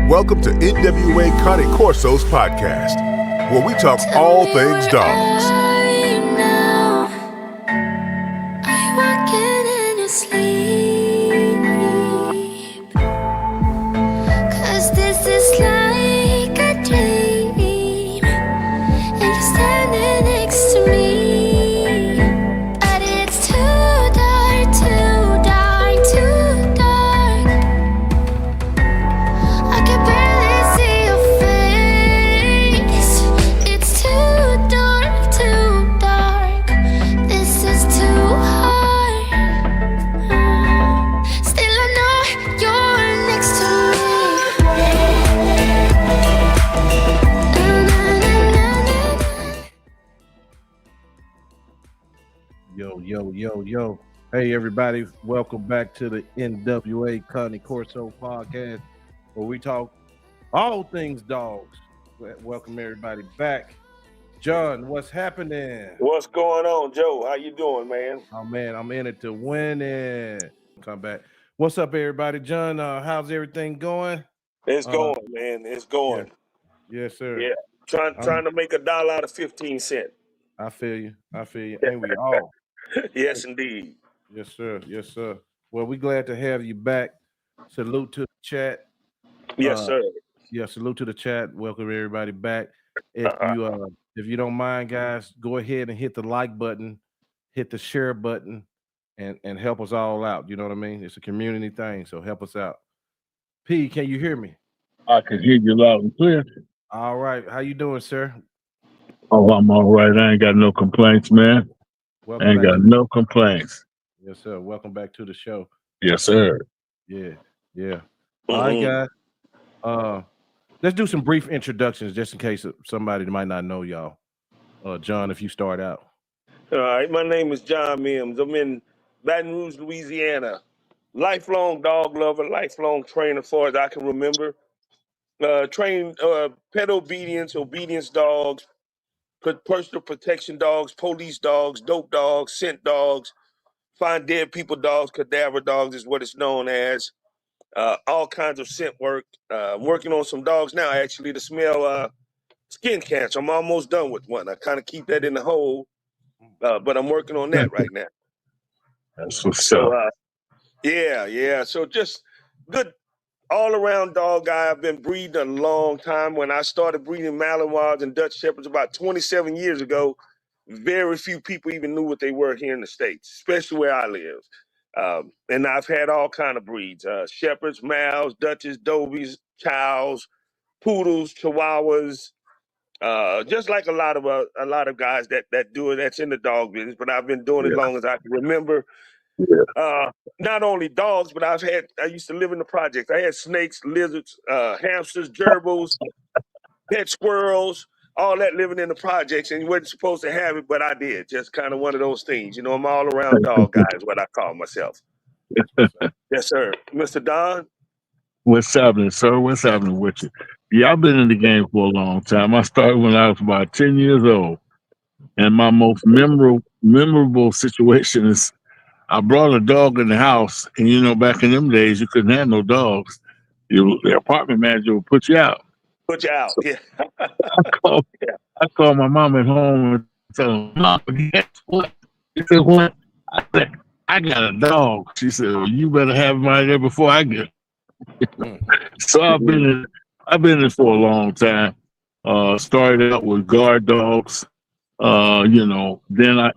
Welcome to NWA Connie Corso's podcast, where we talk all things dogs. Yo. Hey, everybody. Welcome back to the NWA Connie Corso podcast, where we talk all things dogs. Welcome everybody back. John, what's happening? What's going on, Joe? How you doing, man? Oh, man, I'm in it to win it. Come back. What's up, everybody? John, how's everything going? It's going, man. It's going. Yeah. Yes, sir. Yeah. Trying to make $1 out of 15 cents. I feel you. Ain't we all? Yes, indeed. Yes, sir. Well, we're glad to have you back. Salute to the chat. Yes, sir. Yeah, salute to the chat. Welcome everybody back. If you don't mind, guys, go ahead and hit the like button, hit the share button, and help us all out. You know what I mean? It's a community thing, so help us out. P, can you hear me? I can hear you loud and clear. All right. How you doing, sir? Oh, I'm all right. I ain't got no complaints, man. No complaints. Yes, sir. Welcome back to the show. Yes, sir. Yeah. All right, guys. Let's do some brief introductions just in case somebody might not know y'all. John, if you start out. All right. My name is John Mims. I'm in Baton Rouge, Louisiana. Lifelong dog lover, lifelong trainer, as far as I can remember. Trained pet obedience dogs, personal protection dogs, police dogs, dope dogs, scent dogs, find dead people dogs, cadaver dogs is what it's known as. All kinds of scent work. Working on some dogs now, actually, to smell skin cancer. I'm almost done with one. I kind of keep that in the hole, but I'm working on that right now. That's what's up. Yeah. So just good all-around dog guy. I've been breeding a long time. When I started breeding Malinois and Dutch Shepherds about 27 years ago, very few people even knew what they were here in the States, especially where I live. And I've had all kind of breeds: Shepherds, Mals, Dutches, Dobies, Chows, Poodles, Chihuahuas. Just like a lot of guys that do it, that's in the dog business. But I've been doing it as long as I can remember. Not only dogs, but I used to live in the projects. I had snakes, lizards, hamsters, gerbils, pet squirrels, all that living in the projects, and you wasn't supposed to have it, but I did. Just kind of one of those things. I'm all around dog guy is what I call myself. Yes, sir. Mr. Don? What's happening, sir? What's happening with you? Yeah, I've been in the game for a long time. I started when I was about 10 years old. And my most memorable situation is I brought a dog in the house. And, back in them days, you couldn't have no dogs. The apartment manager would put you out. Put you out, yeah. I called my mom at home and told her, Mom, guess what? She said, what? I said, I got a dog. She said, well, you better have him out there before I get it. So I've been in it for a long time. Started out with guard dogs. Then I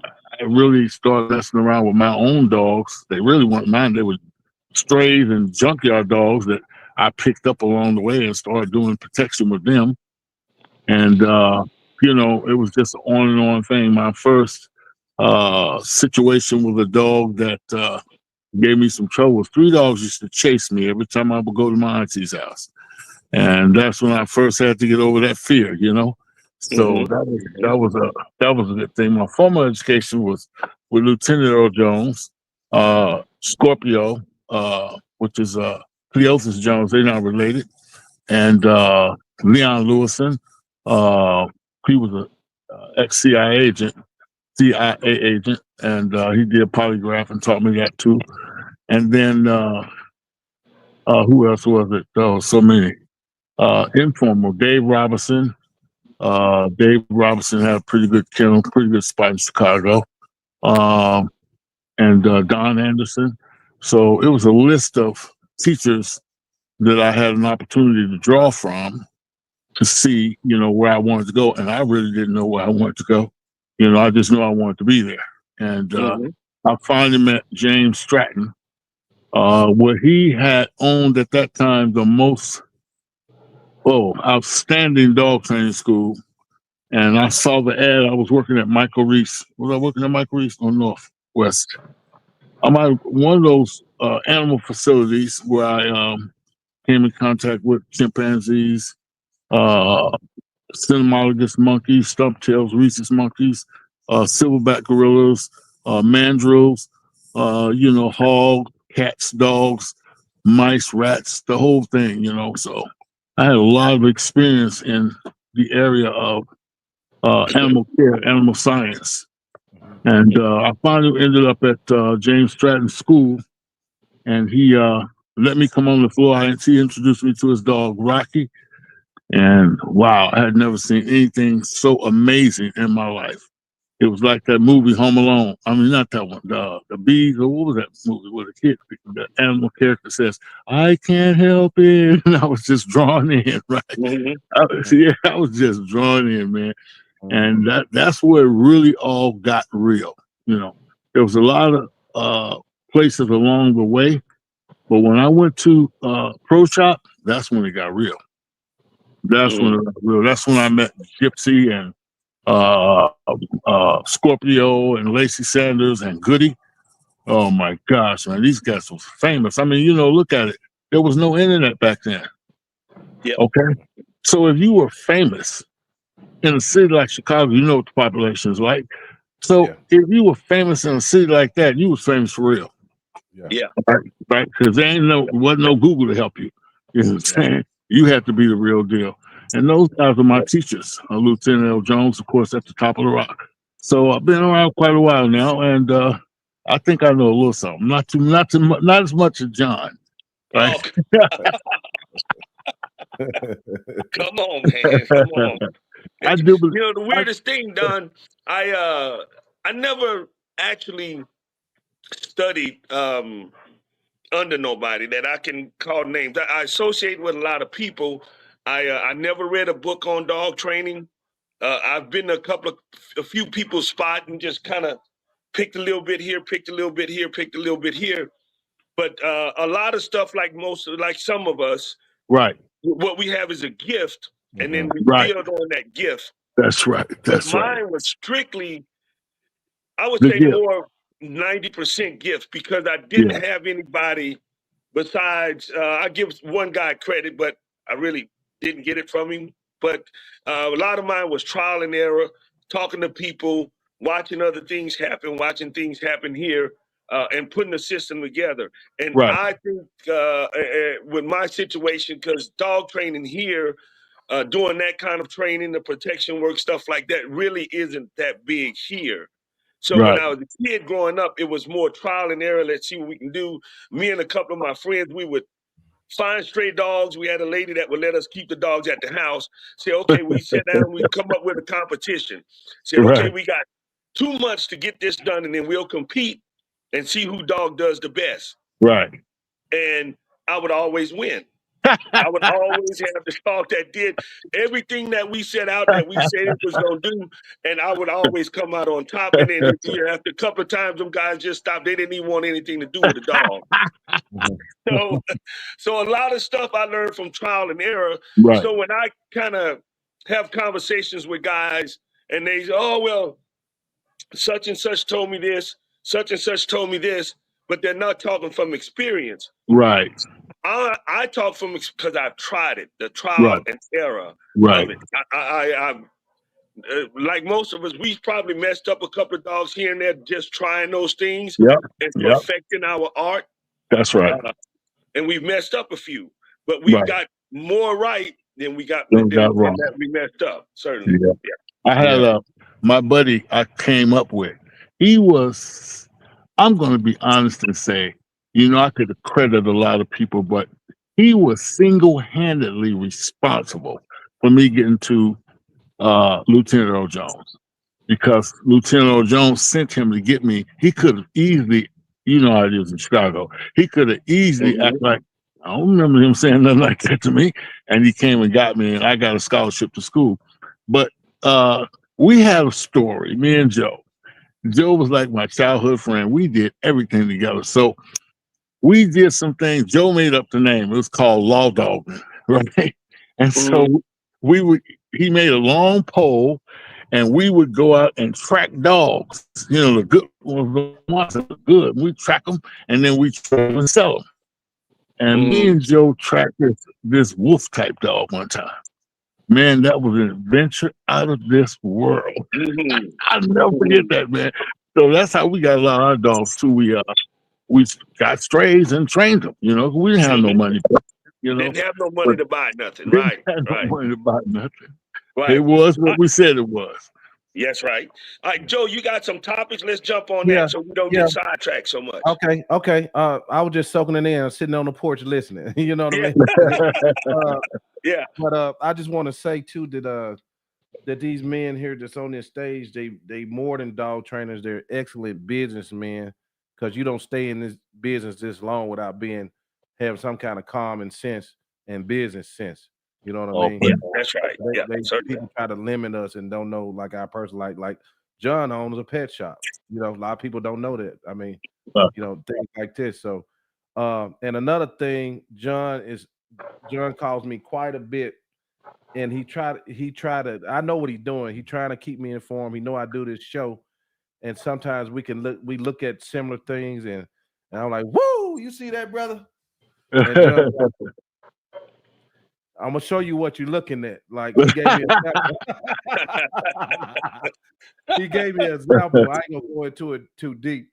really started messing around with my own dogs. They really weren't mine. They were strays and junkyard dogs that I picked up along the way and started doing protection with them. And, it was just an on and on thing. My first situation with a dog that gave me some trouble. 3 dogs used to chase me every time I would go to my auntie's house. And that's when I first had to get over that fear, So that was a good thing. My former education was with Lieutenant Earl Jones, Scorpio, which is Cleophas Jones. They're not related, and Leon Lewison. He was a ex-CIA agent, and he did polygraph and taught me that too. And then who else was it? Oh, so many. informal. Dave Robinson. Dave Robinson had a pretty good kennel, pretty good spot in Chicago. And Don Anderson. So it was a list of teachers that I had an opportunity to draw from to see, where I wanted to go. And I really didn't know where I wanted to go. I just knew I wanted to be there. And I finally met James Stratton, where he had owned at that time the most outstanding dog training school. And I saw the ad. I was working at Michael Reese. Was I working at Michael Reese or Northwest? I'm at one of those animal facilities where I came in contact with chimpanzees, cynomolgus monkeys, stumptails, rhesus monkeys, silverback gorillas, mandrills, hogs, cats, dogs, mice, rats, the whole thing, So I had a lot of experience in the area of animal care, animal science. And I finally ended up at James Stratton School, and he let me come on the floor. He introduced me to his dog, Rocky. And wow, I had never seen anything so amazing in my life. It was like that movie Home Alone. I mean, not that one, the Bees, or what was that movie where the animal character says, "I can't help it." And I was just drawn in, right? I was just drawn in, man. And that's where it really all got real. There was a lot of places along the way, but when I went to Pro Shop, that's when it got real. That's when it got real. That's when I met Gypsy and Scorpio and Lacey Sanders and Goody. Oh my gosh, man, these guys were famous. I mean, look at it. There was no internet back then. Yeah. Okay. So if you were famous in a city like Chicago, you know what the population is like. So if you were famous in a city like that, you was famous for real. Yeah. Right? Because there wasn't no Google to help you. You know what I'm saying? You had to be the real deal. And those guys were my teachers. Lieutenant L. Jones, of course, at the top of the rock. So I've been around quite a while now, and I think I know a little something. Not as much as John. Right? Come on, man. Come on. I do. The weirdest thing, Don, I never actually studied under nobody that I can call names. I associate with a lot of people. I never read a book on dog training. I've been to a few people's spot and just kind of picked a little bit here, picked a little bit here, picked a little bit here. But a lot of stuff, like some of us, right? What we have is a gift, and then we build on that gift. That's right. That's right. Mine was strictly, I would say, more 90% gift, because I didn't have anybody besides. I give one guy credit, but I really didn't get it from him. But a lot of mine was trial and error, talking to people, watching other things happen, watching things happen here, and putting the system together. And I think with my situation, because dog training here, doing that kind of training, the protection work, stuff like that, really isn't that big here. So when I was a kid growing up, it was more trial and error. Let's see what we can do. Me and a couple of my friends, we would find stray dogs. We had a lady that would let us keep the dogs at the house. Say, okay, we sit down, we come up with a competition. Say, okay, we got 2 months to get this done, and then we'll compete and see who dog does the best. Right. And I would always win. I would always have the dog that did everything that we set out, that we said it was going to do, and I would always come out on top. And then after a couple of times, them guys just stopped. They didn't even want anything to do with the dog. So a lot of stuff I learned from trial and error. Right. So when I kind of have conversations with guys, and they say, "Oh, well, such and such told me this, such and such told me this," but they're not talking from experience. Right. I talk from, because I've tried it, the trial and error of it. I like most of us, we've probably messed up a couple of dogs here and there, just trying those things and perfecting our art. That's right. And we've messed up a few, but we've got more right than we got wrong. That we messed up, certainly. I had my buddy I came up with. He was, I'm going to be honest and say, I could credit a lot of people, but he was single-handedly responsible for me getting to Lieutenant Earl Jones, because Lieutenant Earl Jones sent him to get me. He could have easily, you know how it is in Chicago, he could have easily acted like, I don't remember him saying nothing like that to me. And he came and got me, and I got a scholarship to school. But we had a story, me and Joe. Joe was like my childhood friend. We did everything together. So we did some things. Joe made up the name. It was called Law Dog, right? And so he made a long pole, and we would go out and track dogs. You know, the good ones, the ones that were good. We track them, and then we try and sell them. And me and Joe tracked this wolf type dog one time. Man, that was an adventure out of this world. I'll never forget that, man. So that's how we got a lot of our dogs too. We got strays and trained them. You know, we didn't have no money. You know, didn't have no money to buy nothing. didn't Right. have no Right. money to buy nothing. Right. It was what we said it was. Yes, right. All right, Joe, you got some topics. Let's jump on Yeah, that so we don't yeah. get sidetracked so much. Okay. I was just soaking it in, sitting on the porch listening. You know what I mean? Yeah. But I just want to say too that these men here that's on this stage, they more than dog trainers. They're excellent businessmen, because you don't stay in this business this long without having some kind of common sense and business sense. You know what I mean? Yeah, that's right. Yeah, certainly. People try to limit us and don't know, like our person, like John owns a pet shop. You know, a lot of people don't know that. I mean, you know, things like this. So, and another thing, John calls me quite a bit, and he tried to. I know what he's doing. He's trying to keep me informed. He know I do this show, and sometimes we look at similar things, and I'm like, "Woo, you see that, brother?" And John, I'm gonna show you what you're looking at. Like, he gave me an example. I ain't gonna go into it too deep,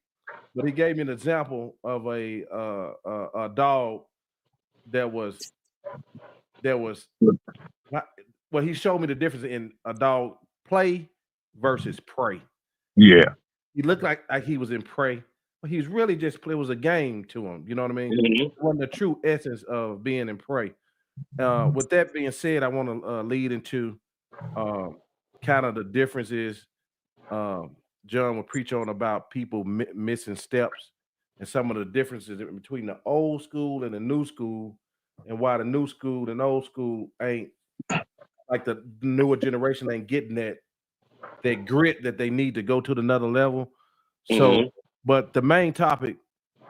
but he gave me an example of a dog that was well, he showed me the difference in a dog play versus prey. Yeah. He looked like he was in prey, but he's really just it was a game to him. You know what I mean? It wasn't the true essence of being in prey. With that being said, I want to lead into kind of the differences. John will preach on about people missing steps, and some of the differences between the old school and the new school, and why the new school and old school ain't like the newer generation ain't getting that grit that they need to go to another level. So, but the main topic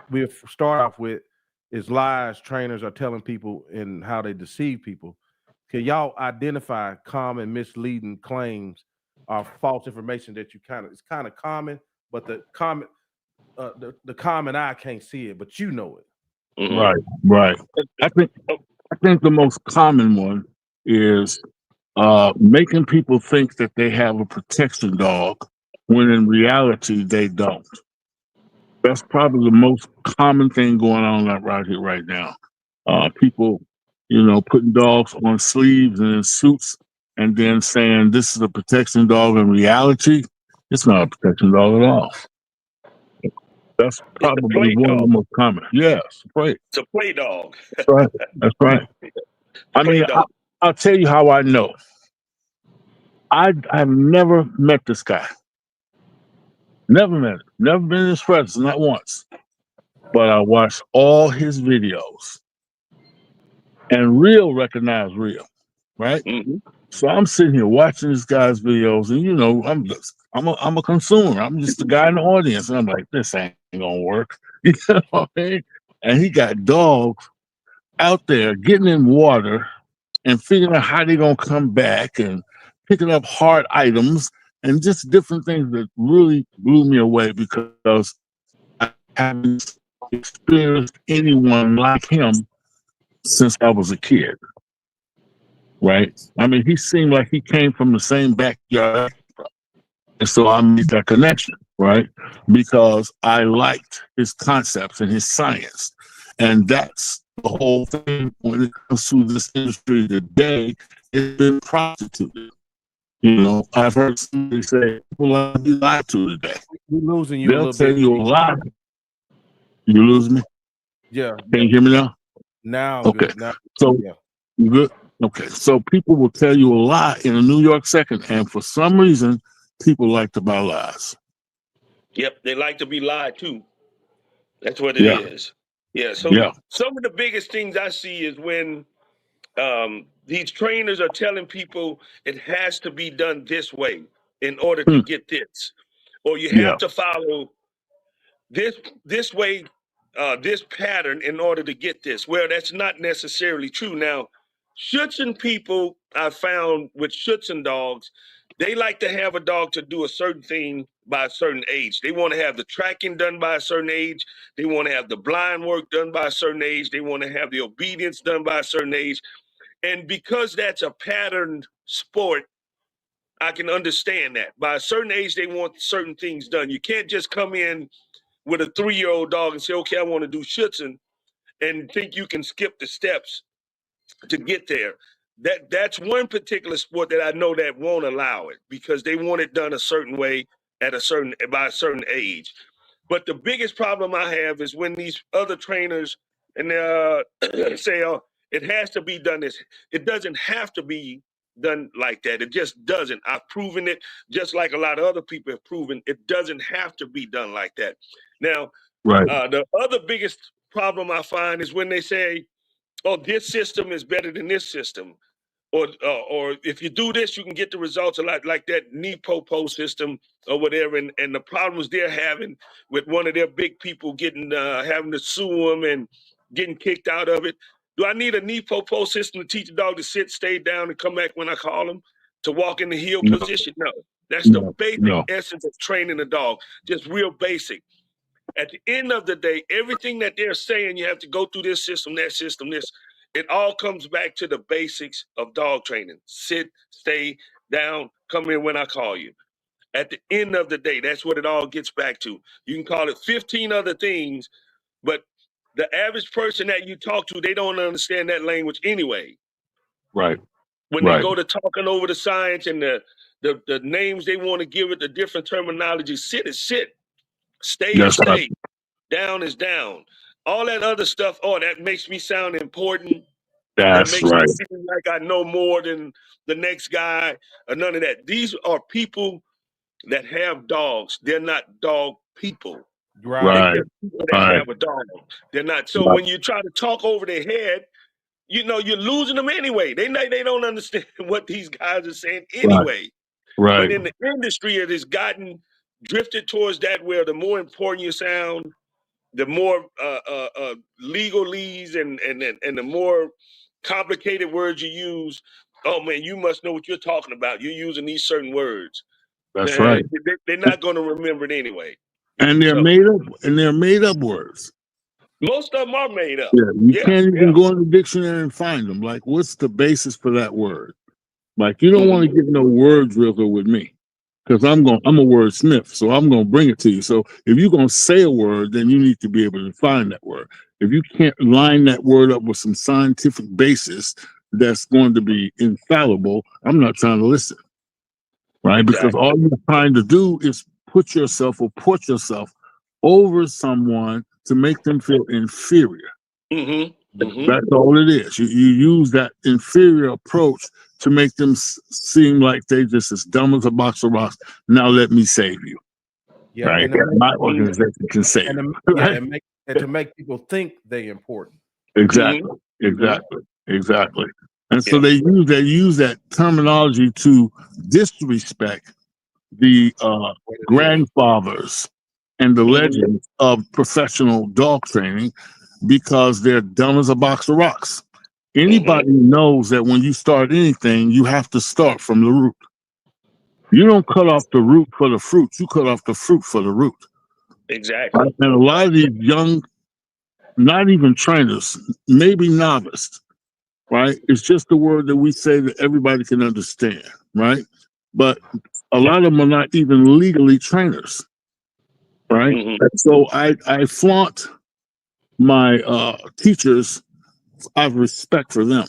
we'll start off with is lies trainers are telling people and how they deceive people. Can y'all identify common misleading claims or false information that it's kind of common, but the common eye can't see it, but you know it. Right. I think the most common one is making people think that they have a protection dog when in reality they don't. That's probably the most common thing going on right here, right now. People, putting dogs on sleeves and in suits, and then saying this is a protection dog. In reality, it's not a protection dog at all. That's probably one of the most common. Yes, right. It's a play dog. Right. That's right. I mean, I'll tell you how I know. I've never met this guy. Never met him. Never been in his presence, not once. But I watched all his videos, and real recognize real, right? So I'm sitting here watching this guy's videos, and I'm a consumer. I'm just the guy in the audience, and I'm like, this ain't gonna work. You know what I mean? And he got dogs out there getting in water and figuring out how they're gonna come back and picking up hard items and just different things that really blew me away, because I haven't experienced anyone like him since I was a kid. Right? I mean, he seemed like he came from the same backyard. And so I made that connection, right? Because I liked his concepts and his science. And that's the whole thing when it comes to this industry today. It's been prostituted. I've heard somebody say, people are being lied to today. We're losing you. They'll tell you a lie. You lose me? Yeah. Can you hear me now? Now, I'm Okay. good. Now, So yeah. you good? Okay. So people will tell you a lie in a New York second, and for some reason, people like to buy lies. Yep, they like to be lied to. That's what it Yeah. is. Yeah. So Yeah. some of the biggest things I see is when these trainers are telling people it has to be done this way in order to Hmm. get this, or you Yeah. have to follow this way, this pattern in order to get this. Well, that's not necessarily true. Now, Schutzhund people, I found with Schutzhund dogs, they like to have a dog to do a certain thing by a certain age. They want to have the tracking done by a certain age. They want to have the blind work done by a certain age. They want to have the obedience done by a certain age. And because that's a patterned sport, I can understand that. By a certain age, they want certain things done. You can't just come in with a 3-year-old dog and say, okay, I want to do Schutzhund, and think you can skip the steps to get there. That's one particular sport that I know that won't allow it because they want it done a certain way at by a certain age. But the biggest problem I have is when these other trainers and say, "Oh, it has to be done this." It doesn't have to be done like that. It just doesn't. I've proven it, just like a lot of other people have proven. It doesn't have to be done like that. Now, Right. the other biggest problem I find is when they say, "Oh, this system is better than this system." Or if you do this, you can get the results a lot like that NEPOPO system or whatever. And the problems they're having with one of their big people getting having to sue them and getting kicked out of it. Do I need a NEPOPO system to teach a dog to sit, stay down, and come back when I call him to walk in the heel No. position? No. That's the No. basic No. essence of training a dog, just real basic. At the end of the day, everything that they're saying, you have to go through this system, that system, this. It all comes back to the basics of dog training. Sit, stay down, come in when I call you. At the end of the day, that's what it all gets back to. You can call it 15 other things, but the average person that you talk to, they don't understand that language anyway. Right. When they Right. go to talking over the science and the names they want to give it, the different terminology, sit is sit, stay is That's right. stay. Down is down. All that other stuff, oh, that makes me sound important. That That's makes me right. seem like I know more than the next guy, or none of that. These are people that have dogs. They're not dog people. Right. Right. They're people that Right. have a dog. They're not. So Right. when you try to talk over their head, you're losing them anyway. They don't understand what these guys are saying Right. anyway. But Right. in the industry, it has gotten drifted towards that where the more important you sound, the more legalese and the more complicated words you use, oh man, you must know what you're talking about. You're using these certain words. That's right. They're not going to remember it anyway. And they're So made up. And they're made up words. most of them are made up. Yeah. You Yeah, can't yeah. even go in the dictionary and find them. Like, what's the basis for that word? Like, you don't want to Mhm. get no word drizzle with me. Because I'm a wordsmith, so I'm gonna bring it to you. So if you're gonna say a word, then you need to be able to find that word. If you can't line that word up with some scientific basis that's going to be infallible, I'm not trying to listen, right? Because Exactly. all you're trying to do is put yourself over someone to make them feel inferior. Mm-hmm. Mm-hmm. That's all it is. You use that inferior approach to make them seem like they just as dumb as a box of rocks. Now let me save you. Yeah. Right. And to make, My organization can save and you. to, yeah, Right? and to make people think they important. Exactly. Mm-hmm. Exactly. Exactly. And so Yeah. they use that terminology to disrespect the What it is. grandfathers and the Mm-hmm. legends of professional dog training because they're dumb as a box of rocks. Anybody knows that when you start anything, you have to start from the root. You don't cut off the root for the fruit, you cut off the fruit for the root. Exactly. Right? And a lot of these young, not even trainers, maybe novice, right? It's just the word that we say that everybody can understand, right? But a lot of them are not even legally trainers, right? Mm-hmm. So I flaunt my teachers. I have respect for them.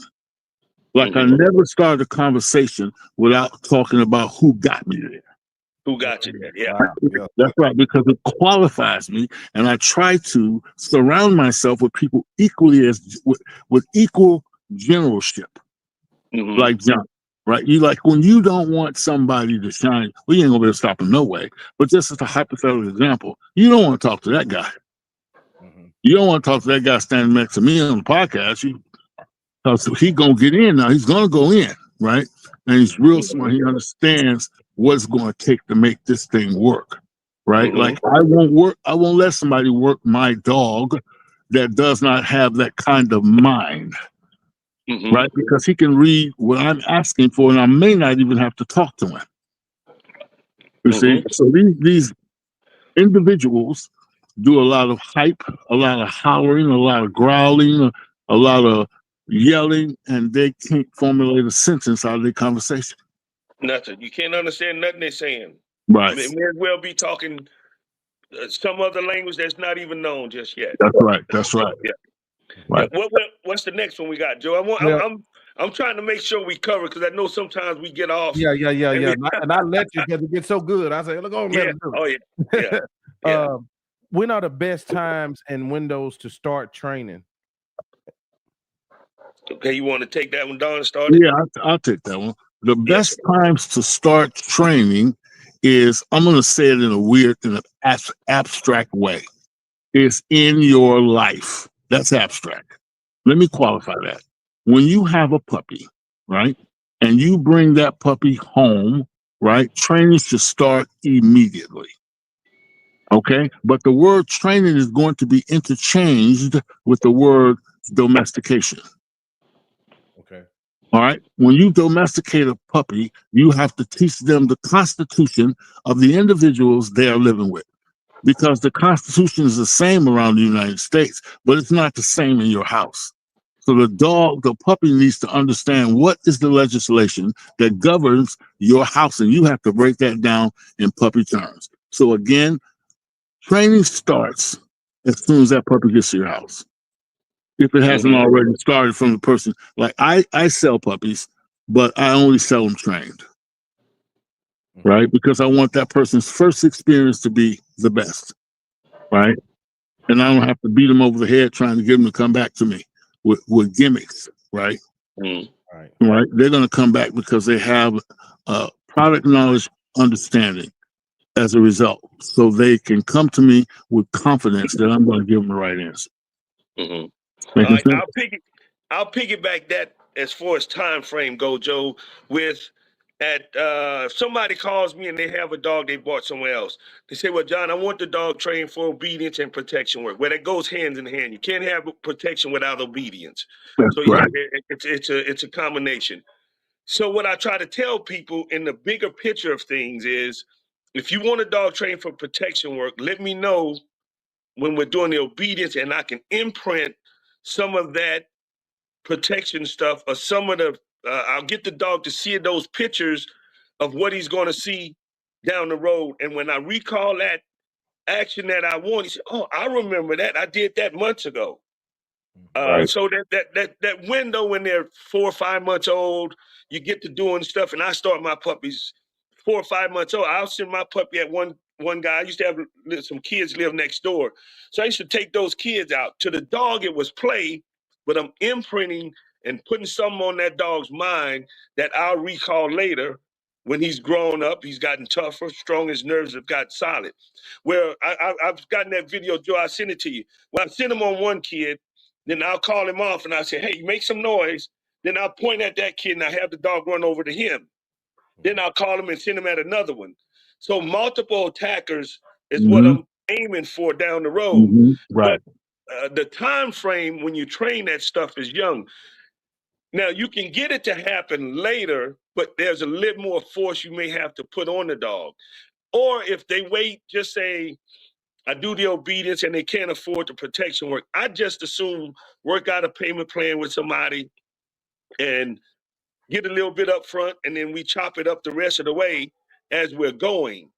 Like I Mm-hmm. never started a conversation without talking about who got me there. Who got you there? Yeah. Wow. Yeah. That's right, because it qualifies me, and I try to surround myself with people equally as with equal generalship, Mhm. like John. Right? You like when you don't want somebody to shine. We ain't gonna be able to stop him no way. But just as a hypothetical example, you don't want to talk to that guy. Mhm. You don't want to talk to that guy standing next to me on the podcast. Because he gonna get in now. He's gonna go in, right? And he's real smart. He understands what's going to take to make this thing work, right? Mhm. Like I won't let somebody work my dog that does not have that kind of mind, Mhm. right? Because he can read what I'm asking for, and I may not even have to talk to him. You see, so these individuals do a lot of hype, a lot of hollering, a lot of growling, a lot of yelling, and they can't formulate a sentence out of their conversation. Nothing. You can't understand nothing they're saying. Right. They may as well be talking some other language that's not even known just yet. That's right. That's right. Yeah. Right. Yeah. What's the next one we got, Joe? Yeah. I'm trying to make sure we cover because I know sometimes we get off. Yeah. and we- And I let you because it gets so good. I say, look on, let yeah. it do Oh it. yeah. Yeah. When are the best times and windows to start training? Okay, you want to take that one, Don? Started. Yeah, I'll take that one. The best times to start training is, I'm going to say it in an abstract way, is in your life. That's abstract. Let me qualify that. When you have a puppy, right, and you bring that puppy home, right, training should start immediately. Okay, but the word training is going to be interchanged with the word domestication. Okay. All right. When you domesticate a puppy, you have to teach them the constitution of the individuals they are living with. Because the constitution is the same around the United States, but it's not the same in your house. So the puppy needs to understand what is the legislation that governs your house, and you have to break that down in puppy terms. So again, training starts as soon as that puppy gets to your house. If it hasn't already started from the person, like I sell puppies, but I only sell them trained, right? Because I want that person's first experience to be the best, right? And I don't have to beat them over the head trying to get them to come back to me with gimmicks, right? Mm. Right? They're going to come back because they have product knowledge, understanding as a result, so they can come to me with confidence that I'm going to give them the right answer. All right, I'll piggyback that as far as time frame go, Joe. With if somebody calls me and they have a dog they bought somewhere else, they say, "Well, John, I want the dog trained for obedience and protection work." Well, that goes hand in hand. You can't have protection without obedience. That's So right. it's a combination. So what I try to tell people in the bigger picture of things is, if you want a dog trained for protection work, let me know when we're doing the obedience, and I can imprint some of that protection stuff or some of the I'll get the dog to see those pictures of what he's going to see down the road, and when I recall that action that I want, he said, "Oh, I remember that. I did that months ago." Right. So that window when they're 4 or 5 months old, you get to doing stuff, and I start my puppies 4 or 5 months old. I'll send my puppy at one guy. I used to have some kids live next door, so I used to take those kids out. To the dog, it was play, but I'm imprinting and putting something on that dog's mind that I'll recall later when he's grown up. He's gotten tougher, strong. His nerves have got solid. Where I've gotten that video, Joe. I sent it to you. Well, I sent him on one kid. Then I'll call him off and I say, "Hey, make some noise." Then I'll point at that kid and I have the dog run over to him. Then I'll call him and send him at another one. So multiple attackers is what I'm aiming for down the road. Right. But the time frame when you train that stuff is young. Now you can get it to happen later, but there's a little more force you may have to put on the dog. Or if they wait, just say, I do the obedience and they can't afford the protection work, I just assume work out a payment plan with somebody and get a little bit up front, and then we chop it up the rest of the way as we're going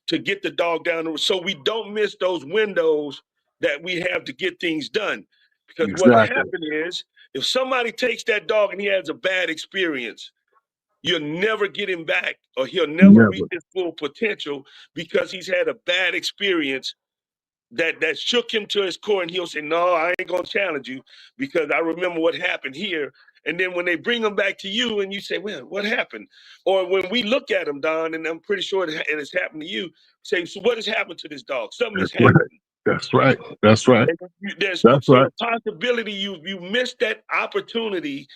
to get the dog down the road, so we don't miss those windows that we have to get things done. Because what'll Exactly. happen is, if somebody takes that dog and he has a bad experience, you'll never get him back, or he'll never Never. reach his full potential because he's had a bad experience that shook him to his core, and he'll say, no, I ain't gonna challenge you because I remember what happened here. And then when they bring him back to you and you say, well, what happened? Or when we look at him, Don, and I'm pretty sure it has happened to you, say, so what has happened to this dog? Something has That's right. happened. That's right. That's right. There's That's so right. the possibility you missed that opportunity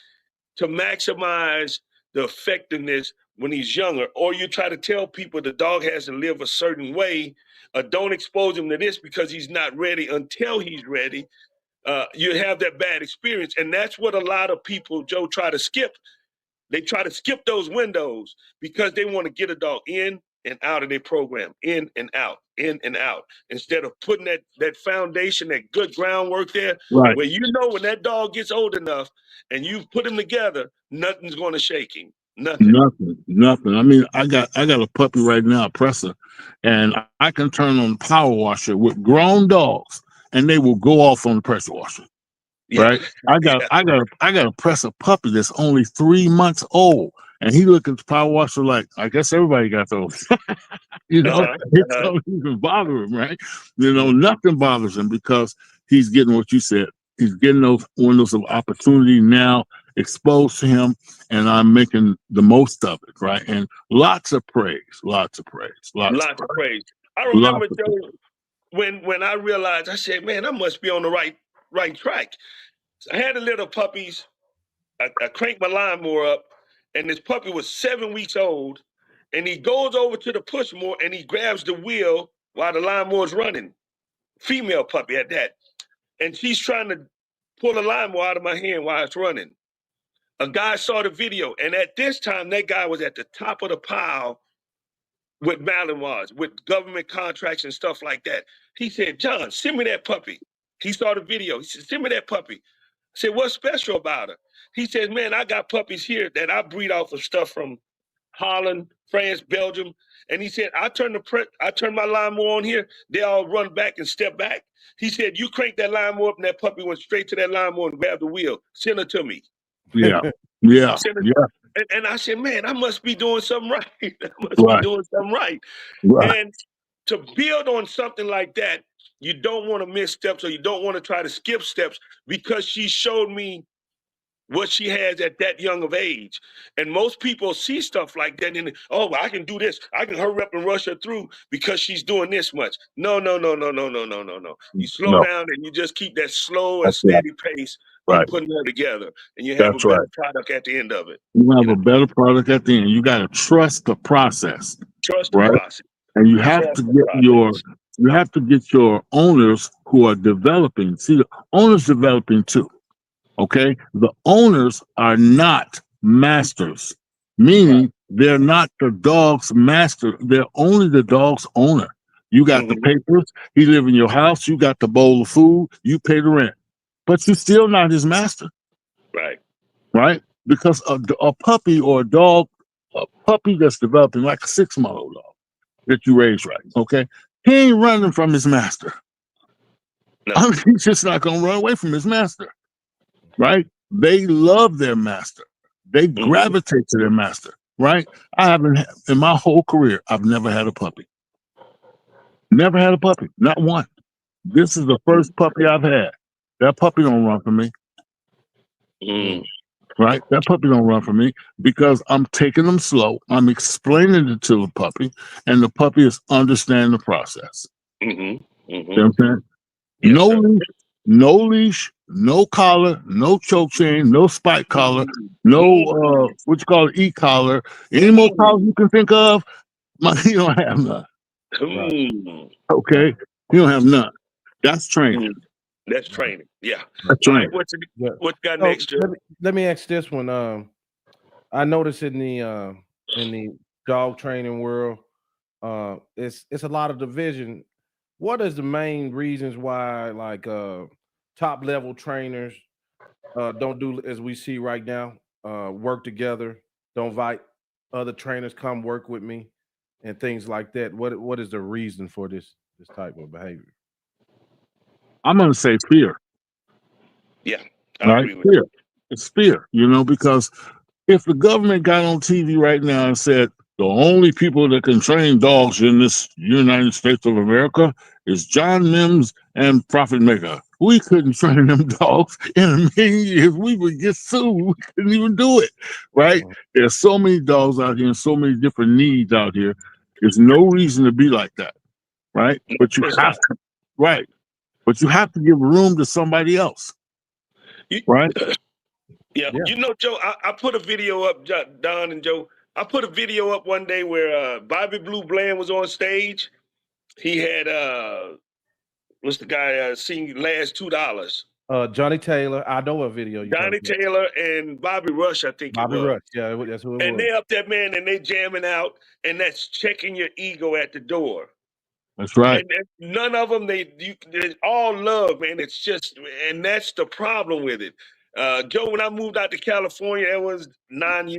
to maximize the effectiveness when he's younger, or you try to tell people the dog has to live a certain way, don't expose him to this because he's not ready until he's ready. You have that bad experience, and that's what a lot of people, Joe, try to skip. They try to skip those windows because they want to get a dog in and out of their program, in and out, instead of putting that foundation, that good groundwork there, Right. where you know when that dog gets old enough and you put him together, nothing's going to shake him. Nothing. Nothing. I mean, I got a puppy right now, a presser, and I can turn on the power washer with grown dogs, and they will go off on the pressure washer. Yeah. Right? I got a presser puppy that's only 3 months old, and he look at the power washer like, I guess everybody got those. It don't even bother him, right? Nothing bothers him because he's getting what you said. He's getting those windows of opportunity now exposed to him, and I'm making the most of it, right? And lots of praise. Lots of praise. I remember, Joe, when I realized, I said, man, I must be on the right track. So I had a little puppies. I cranked my lawnmower up, and this puppy was 7 weeks old, and he goes over to the push mower and he grabs the wheel while the lawnmower's running. Female puppy at that. And she's trying to pull the lawnmower out of my hand while it's running. A guy saw the video, and at this time, that guy was at the top of the pile with Malinois, with government contracts and stuff like that. He said, John, send me that puppy. He saw the video. He said, send me that puppy. I said, what's special about her? He says, man, I got puppies here that I breed off of stuff from Holland, France, Belgium. And he said, I turn my lawnmower on here, they all run back and step back. He said, you crank that lawnmower up and that puppy went straight to that lawnmower and grabbed the wheel. Send her to me. Yeah. And I said, man, I must be doing something right. Right. And to build on something like that, you don't want to miss steps, or you don't want to try to skip steps, because she showed me what she has at that young of age. And most people see stuff like that and, well, I can do this. I can hurry up and rush her through because she's doing this much. No. You slow down and you just keep that slow and steady pace in putting her together, and you have a better product at the end of it. You have a better product at the end. You got to trust the process. Trust the process. And you have to get your owners who are developing. See, the owners developing too. Okay, the owners are not masters, meaning they're not the dog's master. They're only the dog's owner. You got the papers. He live in your house. You got the bowl of food. You pay the rent, but you're still not his master. Right? Because a puppy or a puppy that's developing, like a 6-month-old dog that you raise right, okay, he ain't running from his master. No. I mean, he's just not gonna run away from his master. Right? They love their master. They gravitate to their master. Right? In my whole career, I've never had a puppy. Never had a puppy. Not one. This is the first puppy I've had. That puppy don't run from me. Right? That puppy don't run from me because I'm taking them slow. I'm explaining it to the puppy, and the puppy is understanding the process. You know what I'm saying? Yes, no leash, no collar, no choke chain, no spike collar, no what you call it, e-collar. Any more collars you can think of, you don't have none. Okay, you don't have none. That's training. That's training. Yeah. That's training. What you got next, Joe? Let me ask this one. I noticed in the dog training world, it's a lot of division. What is the main reasons why, like, top level trainers don't do as we see right now, work together, don't invite other trainers come work with me and things like that? What is the reason for this type of behavior? I'm gonna say fear. Yeah, I agree with fear. It's fear, because If the government got on TV right now and said the only people that can train dogs in this United States of America is John Mims and Profit Maker, we couldn't train them dogs in a million years. We would get sued. We couldn't even do it, right? There's so many dogs out here and so many different needs out here. There's no reason to be like that, right? But you have to, right? But you have to give room to somebody else, right? Yeah. You know, Joe, I put a video up, Don and Joe. I put a video up one day where Bobby Blue Bland was on stage. He had what's the guy sing last $2? Johnny Taylor. I know a video you Johnny talking Taylor and Bobby Rush, I think Bobby it was. Rush. Yeah, that's who it And was. they up there, man, and they jamming out, and that's checking your ego at the door. That's right. And none of them, they all love, man. It's just, and that's the problem with it. Joe, when I moved out to California, that was 9.5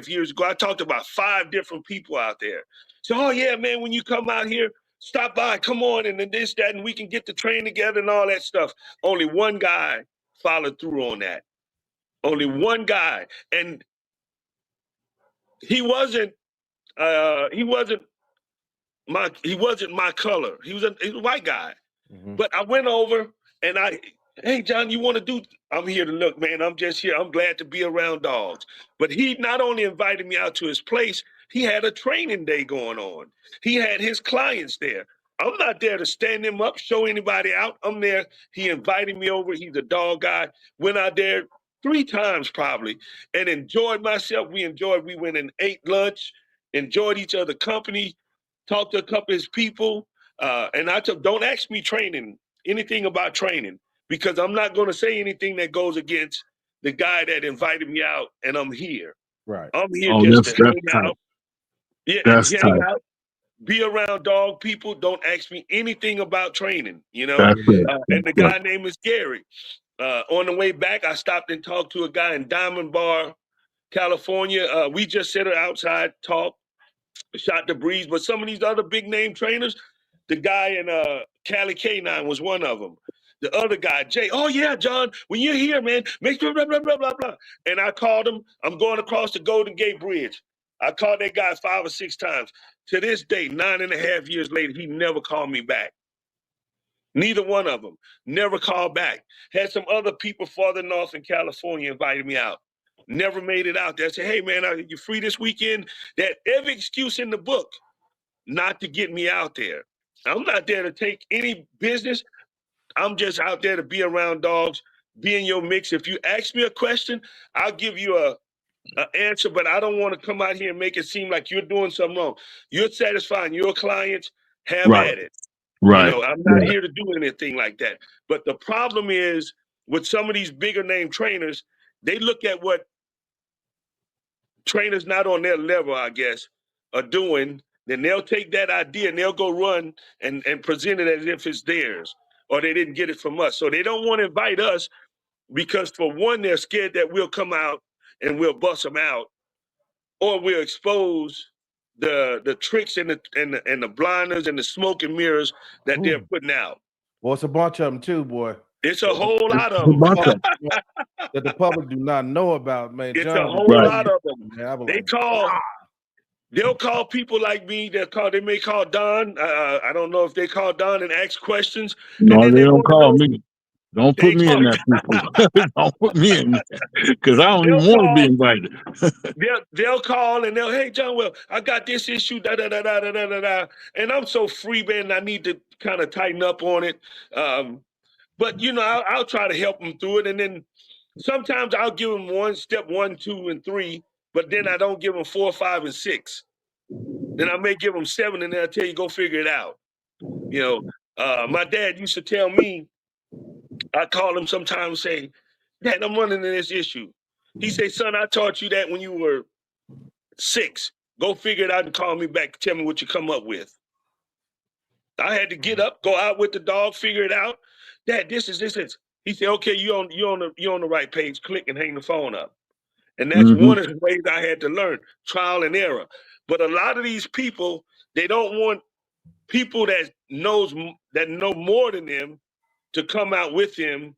years ago, I talked to about 5 different people out there. So, oh yeah, man, when you come out here, stop by, come on, and then this, that, and we can get the train together and all that stuff. Only one guy followed through on that. Only one guy. And he wasn't my color. He was a white guy. But I went over and hey, John, you want to do? I'm here to look, man. I'm just here. I'm glad to be around dogs. But he not only invited me out to his place, he had a training day going on. He had his clients there. I'm not there to stand him up, show anybody out. I'm there. He invited me over. He's a dog guy. Went out there 3 times probably and enjoyed myself. We went and ate lunch, enjoyed each other's company, talked to a couple of his people. And I told, don't ask me anything about training, because I'm not going to say anything that goes against the guy that invited me out, and I'm here. Right. I'm here just to hang out. Yeah, that's hang tight. out, be around dog people. Don't ask me anything about training, you know? That's it. And the guy name is Gary. On the way back, I stopped and talked to a guy in Diamond Bar, California. We just sat outside, talked, shot the breeze. But some of these other big name trainers, the guy in Cali K9 was one of them. The other guy, Jay, oh yeah, John, when you're here, man, make sure blah, blah, blah, blah, blah. And I called him. I'm going across the Golden Gate Bridge. I called that guy 5 or 6 times. To this day, 9.5 years later, he never called me back. Neither one of them never called back. Had some other people farther north in California invited me out. Never made it out there. I said, hey, man, are you free this weekend? That every excuse in the book not to get me out there. I'm not there to take any business. I'm just out there to be around dogs, be in your mix. If you ask me a question, I'll give you an answer, but I don't want to come out here and make it seem like you're doing something wrong. You're satisfying your clients, have at it. Right. You know, I'm not here to do anything like that. But the problem is with some of these bigger name trainers, they look at what trainers not on their level, I guess, are doing. Then they'll take that idea and they'll go run and present it as if it's theirs, or they didn't get it from us. So they don't want to invite us because, for one, they're scared that we'll come out and we'll bust them out, or we'll expose the tricks and the blinders and the smoke and mirrors that they're putting out. Well, it's a bunch of them too, boy. It's a whole lot of them. That the public do not know about, man. It's John, a whole lot of them. Man, They they'll call people like me. They may call Don. I don't know if they call Don and ask questions. No, and they don't call me. Don't put me in that, people. Don't put me in that, because I don't even want to be invited. They'll call and hey, John, well, I got this issue, da da da da da da da, and I'm so free, man. I need to kind of tighten up on it. But you know, I'll try to help them through it, and then sometimes I'll give them step 1, 2, and 3, but then I don't give them 4, 5, and 6. Then I may give them 7, and then I'll tell you, go figure it out. You know, my dad used to tell me, I call him sometimes and say, Dad, I'm running into this issue. He say, son, I taught you that when you were 6. Go figure it out and call me back. Tell me what you come up with. I had to get up, go out with the dog, figure it out. Dad, this is. He said, okay, you're on the right page. Click and hang the phone up. And that's one of the ways I had to learn, trial and error. But a lot of these people, they don't want people that know more than them to come out with them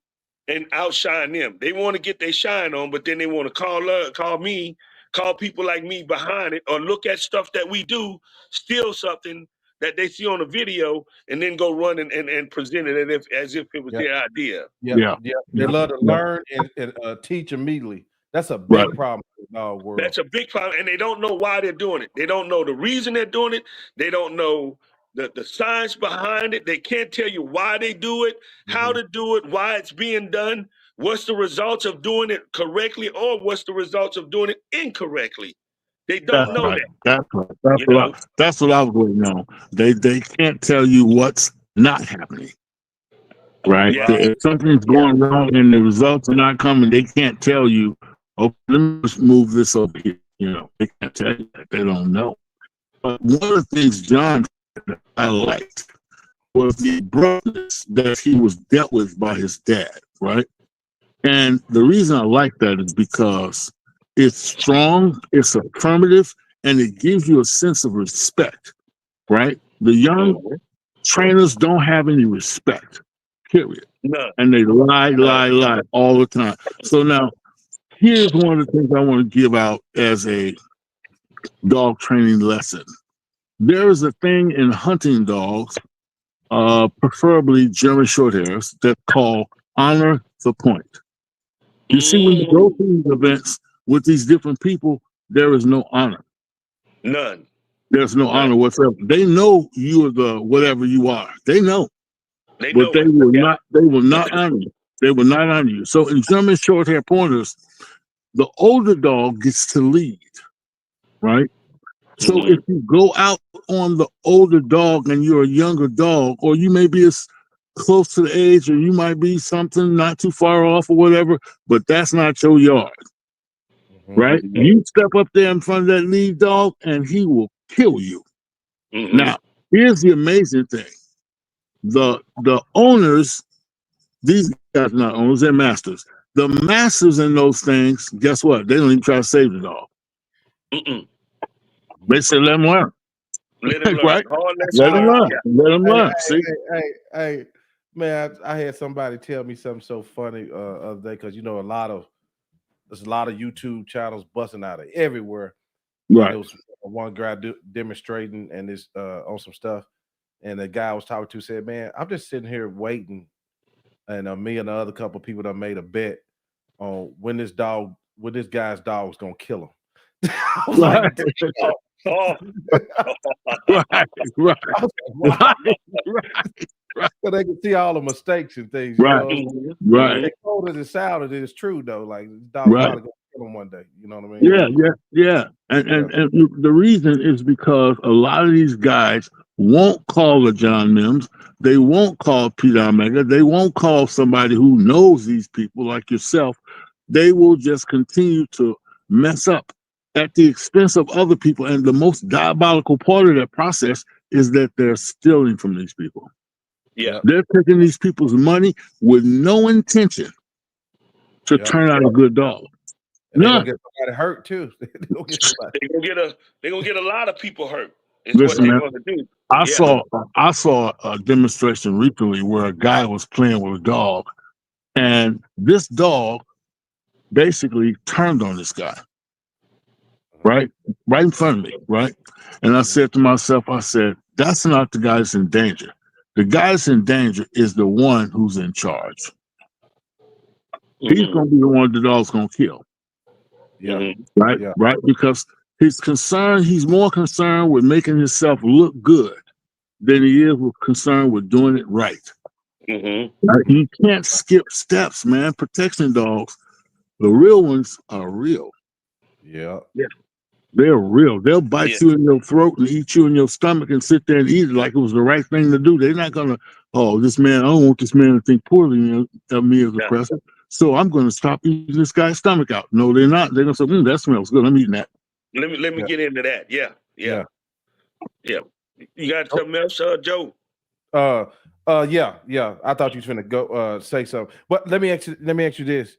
and outshine them. They want to get their shine on, but then they want to call people like me behind it, or look at stuff that we do, steal something that they see on a video, and then go run and present it as if it was their idea. Yeah. They love to learn and teach immediately. That's a big problem in the dog world. That's a big problem, and they don't know why they're doing it. They don't know the reason they're doing it. They don't know the science behind it. They can't tell you why they do it, how to do it, why it's being done, what's the results of doing it correctly, or what's the results of doing it incorrectly. They don't know that. That's what I was waiting on. They can't tell you what's not happening. Right? Yeah. If something's going wrong and the results are not coming, they can't tell you, okay, let me just move this over here. They can't tell you that. They don't know. But one of the things John said that I liked was the abruptness that he was dealt with by his dad, right? And the reason I like that is because it's strong, it's affirmative, and it gives you a sense of respect, right? The young trainers don't have any respect, period. No. And they lie all the time. So now, here's one of the things I want to give out as a dog training lesson. There is a thing in hunting dogs, preferably German Shorthairs, that's called honor the point. You see, when you go to these events with these different people, there is no honor. None. There's no honor whatsoever. They know you are the whatever you are. They know. They will not. They will not honor you. They will not honor you. So in German Shorthair Pointers, the older dog gets to lead, right? So if you go out on the older dog and you're a younger dog, or you may be as close to the age, or you might be something not too far off or whatever, but that's not your yard, right? You step up there in front of that lead dog and he will kill you. Now, here's the amazing thing. The owners, these guys are not owners, they're masters. The masters in those things, guess what? They don't even try to save the dog. They say, let them learn. Let them learn. Right? Let them learn. Let them learn. Hey, man, I had somebody tell me something so funny other day, because there's a lot of YouTube channels busting out of everywhere. Right. There was one guy demonstrating and this on some stuff, and the guy I was talking to said, "Man, I'm just sitting here waiting, and me and the other couple of people that made a bet on when this guy's dog was gonna kill him." I was like, right. So they can see all the mistakes and things. Right. They told it sounded, it's true though. Like this dog's probably gonna kill him one day. You know what I mean? Yeah. And the reason is because a lot of these guys won't call a John Mims. They won't call Peter Omega. They won't call somebody who knows these people like yourself. They will just continue to mess up at the expense of other people. And the most diabolical part of that process is that they're stealing from these people. Yeah. They're taking these people's money with no intention to turn out a good dog. And they're gonna get somebody hurt too. They're gonna get a lot of people hurt. Listen, man, I saw a demonstration recently where a guy was playing with a dog, and this dog basically turned on this guy. Right in front of me, right? And I said to myself, that's not the guy that's in danger. The guy that's in danger is the one who's in charge. He's going to be the one the dog's going to kill. Right? Because he's more concerned with making himself look good than he is concerned with doing it right. Right? You can't skip steps, man. Protection dogs, the real ones are real. Yeah. They're real. They'll bite you in your throat and eat you in your stomach and sit there and eat it like it was the right thing to do. They're not gonna, this man, I don't want this man to think poorly of me as a person, so I'm gonna stop eating this guy's stomach out. No, they're not. They're gonna say, that smells good. I'm eating that. Let me get into that. Yeah. You got something else, Joe? Yeah. I thought you was gonna go say something. But let me ask you this.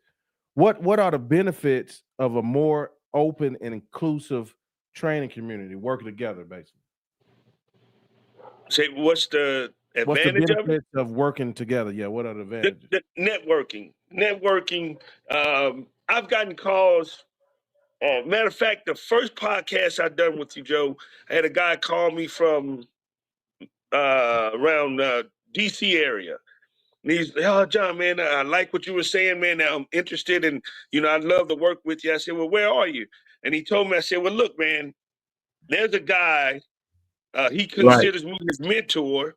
What are the benefits of a more open and inclusive training community working together, basically? Say, what's the advantage of working together? Yeah, what are the advantages? The networking. networking. I've gotten calls. Matter of fact, the first podcast I done with you, Joe, I had a guy call me from around DC area. And he's, oh, John, man, I like what you were saying, man. Now I'm interested in, I'd love to work with you. I said, well, where are you? And he told me, I said, well, look, man, there's a guy, he Right. considers me his mentor,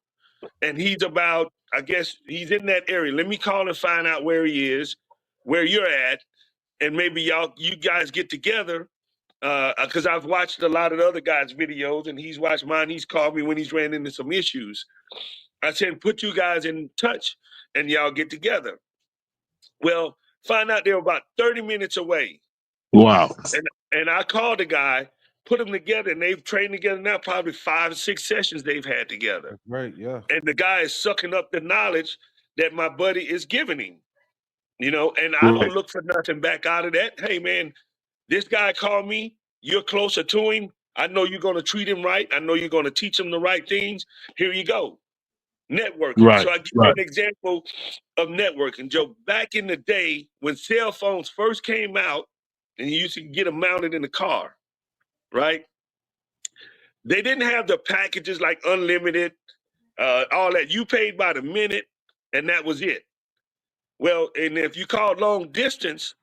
and he's about, I guess he's in that area. Let me call and find out where he is, where you're at, and maybe you guys get together. Because I've watched a lot of the other guys' videos, and he's watched mine. He's called me when he's ran into some issues. I said, put you guys in touch, and y'all get together. Well, find out they're about 30 minutes away. Wow. And I called the guy, put them together, and they've trained together now, probably 5 or 6 sessions they've had together. That's great, yeah. And the guy is sucking up the knowledge that my buddy is giving him. And I don't look for nothing back out of that. Hey, man, this guy called me. You're closer to him. I know you're going to treat him right. I know you're going to teach him the right things. Here you go. Networking. Right, So I give you an example of networking, Joe. Back in the day when cell phones first came out and you used to get them mounted in the car, right? They didn't have the packages like unlimited, all that. You paid by the minute, and that was it. Well, and if you called long distance,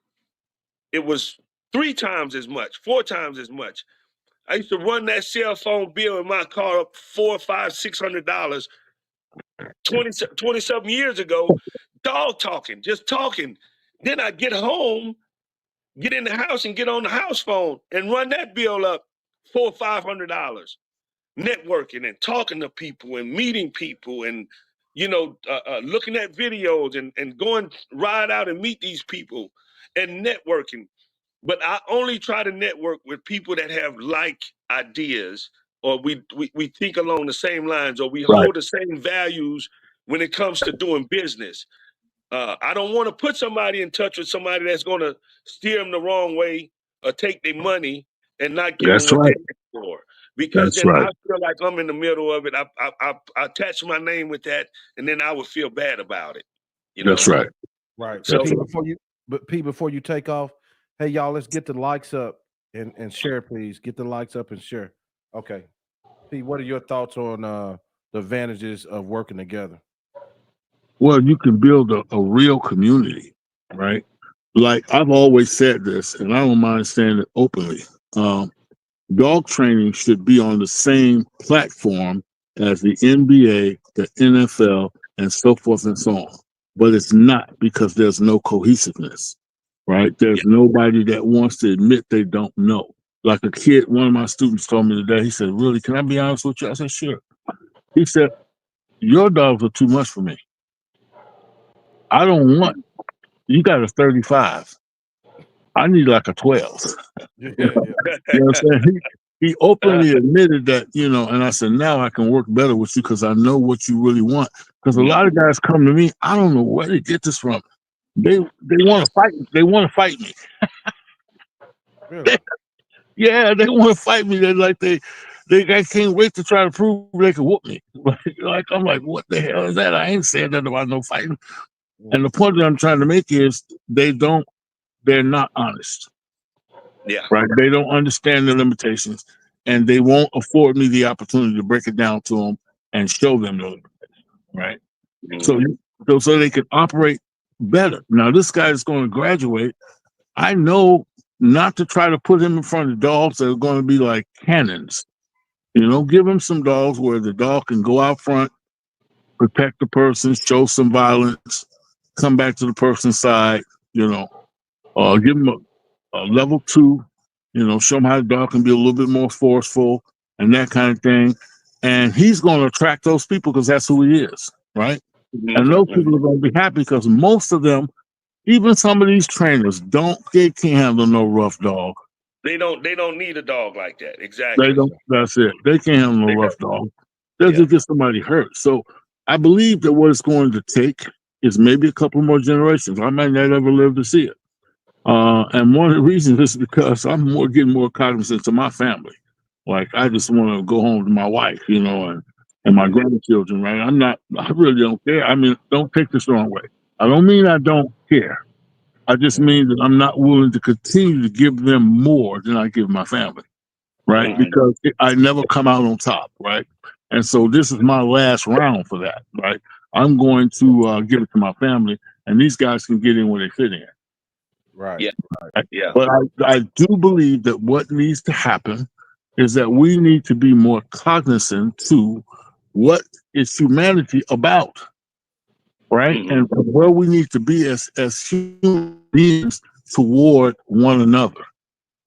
it was 3 times as much, 4 times as much. I used to run that cell phone bill in my car up $400, $500, $600 20-something years ago, dog talking, just talking. Then I get home, get in the house and get on the house phone and run that bill up $400 or $500. Networking and talking to people and meeting people and, looking at videos and going ride out and meet these people and networking. But I only try to network with people that have like ideas, or we think along the same lines, or we hold the same values when it comes to doing business. I don't want to put somebody in touch with somebody that's going to steer them the wrong way or take their money and not give them what they're for. Because then I feel like I'm in the middle of it. I attach my name with that, and then I would feel bad about it. That's right. Right. So Pete, before you take off, hey y'all, let's get the likes up and share, please. Get the likes up and share. Okay. Pete, what are your thoughts on the advantages of working together? Well, you can build a real community, right? Like I've always said this, and I don't mind saying it openly. Dog training should be on the same platform as the NBA, the NFL, and so forth and so on. But it's not, because there's no cohesiveness, right? There's nobody that wants to admit they don't know. Like a kid, one of my students told me today, he said, really, can I be honest with you? I said, sure. He said, your dogs are too much for me. I don't want, you got a 35. I need like a 12. You know what I'm saying? He openly admitted that, and I said, now I can work better with you because I know what you really want. Because a lot of guys come to me, I don't know where they get this from. They want to fight. They want to fight me. Really? They want to fight me. They're like they can't wait to try to prove they can whoop me. Like I'm like, what the hell is that? I ain't saying that about no fighting. And the point that I'm trying to make is they're not honest. Yeah. Right. They don't understand the limitations, and they won't afford me the opportunity to break it down to them and show them the limitations. Right. So they can operate better. Now, this guy is going to graduate. I know not to try to put him in front of dogs that are going to be like cannons. Give him some dogs where the dog can go out front, protect the person, show some violence, come back to the person's side, give him a level 2, show him how the dog can be a little bit more forceful and that kind of thing. And he's going to attract those people because that's who he is, right? And those people are going to be happy because most of them, even some of these trainers, they can't handle no rough dog. They don't need a dog like that. Exactly. They don't. That's it. They can't handle no rough dog. They'll just get somebody hurt. So I believe that what it's going to take is maybe a couple more generations. I might not ever live to see it. And one of the reasons is because I'm getting more cognizant of my family. Like I just want to go home to my wife, and my grandchildren, right? I really don't care. I mean, don't take this the wrong way. I don't mean I don't care. I just mean that I'm not willing to continue to give them more than I give my family, right? Because I never come out on top, right? And so this is my last round for that, right? I'm going to give it to my family, and these guys can get in where they fit in. Right. Yeah. Yeah. But I do believe that what needs to happen is that we need to be more cognizant to what is humanity about, right? And where we need to be as human beings toward one another,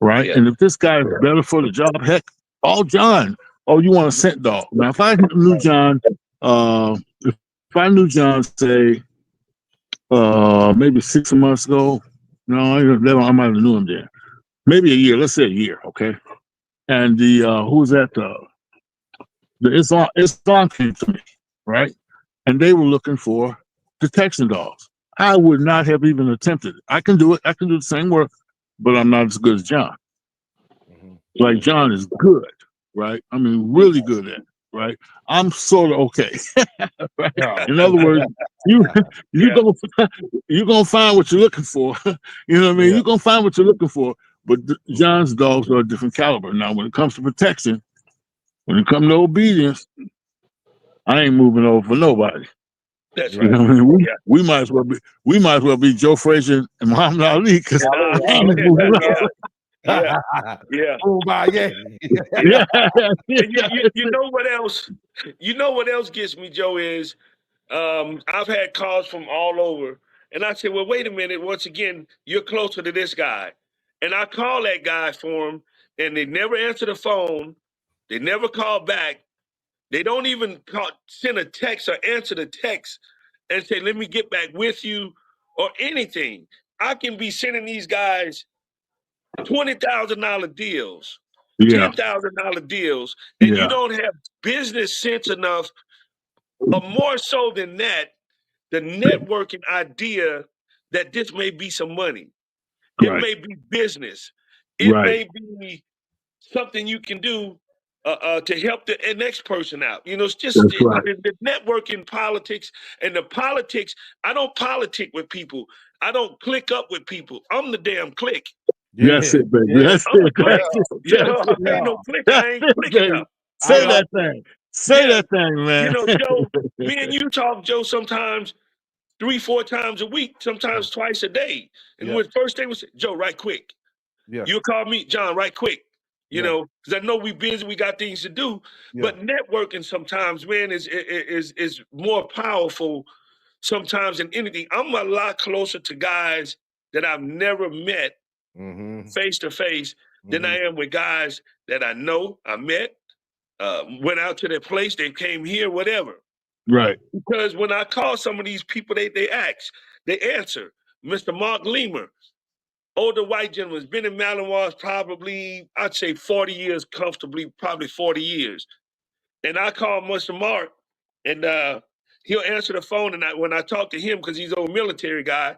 right? Yeah. And if this guy is better for the job, heck, call John. Oh, you want a scent dog? Now, if I knew John, if I knew John, say, maybe 6 months ago, no, I might have knew him then. Maybe a year. Let's say a year, okay? And the who was that? The Islam came to me, right? And they were looking for detection dogs. I would not have even attempted it. I can do it. I can do the same work, but I'm not as good as John. Like John is good, right? I mean, really good at it, right? I'm sort of okay. Right? In other words, you gonna find what you're looking for. You know what I mean? You're gonna find what you're looking for. But John's dogs are a different caliber. Now, when it comes to protection, when it comes to obedience, I ain't moving over for nobody. That's You know what I mean? We might as well be Joe Frazier and Muhammad Ali because I ain't moving over. Yeah. Oh my, yeah. You know what else? You know what else gets me, Joe, is I've had calls from all over. And I said, well, wait a minute. Once again, you're closer to this guy. And I call that guy for him, and they never answer the phone. They never call back. They don't even send a text or answer the text and say, let me get back with you or anything. I can be sending these guys $20,000 deals, $10,000 deals, and you don't have business sense enough, or more so than that, the networking idea that this may be some money. It may be business. It may be something you can do to help the next person out. You know, it's just the networking politics and the politics. I don't politic with people. I don't click up with people. I'm the damn click. That's it, baby. That's I'm it. You know, I ain't no click. I ain't clicking up. Say that thing. Say that thing, man. You know, Joe, me and you talk, Joe, sometimes 3-4 times a week, sometimes twice a day. And when first thing was, Joe, right quick. You'll call me, John, right quick. You know, because I know we busy, we got things to do. But networking sometimes, man, is more powerful sometimes than anything. I'm a lot closer to guys that I've never met face to face than I am with guys that I know, I met, went out to their place, they came here, whatever. Right. Because when I call some of these people, they answer. Mr. Mark Leamer, older white gentleman, has been in Malinois probably, I'd say 40 years comfortably, probably 40 years. And I call Mr. Mark, and he'll answer the phone. And when I talk to him, because he's an old military guy,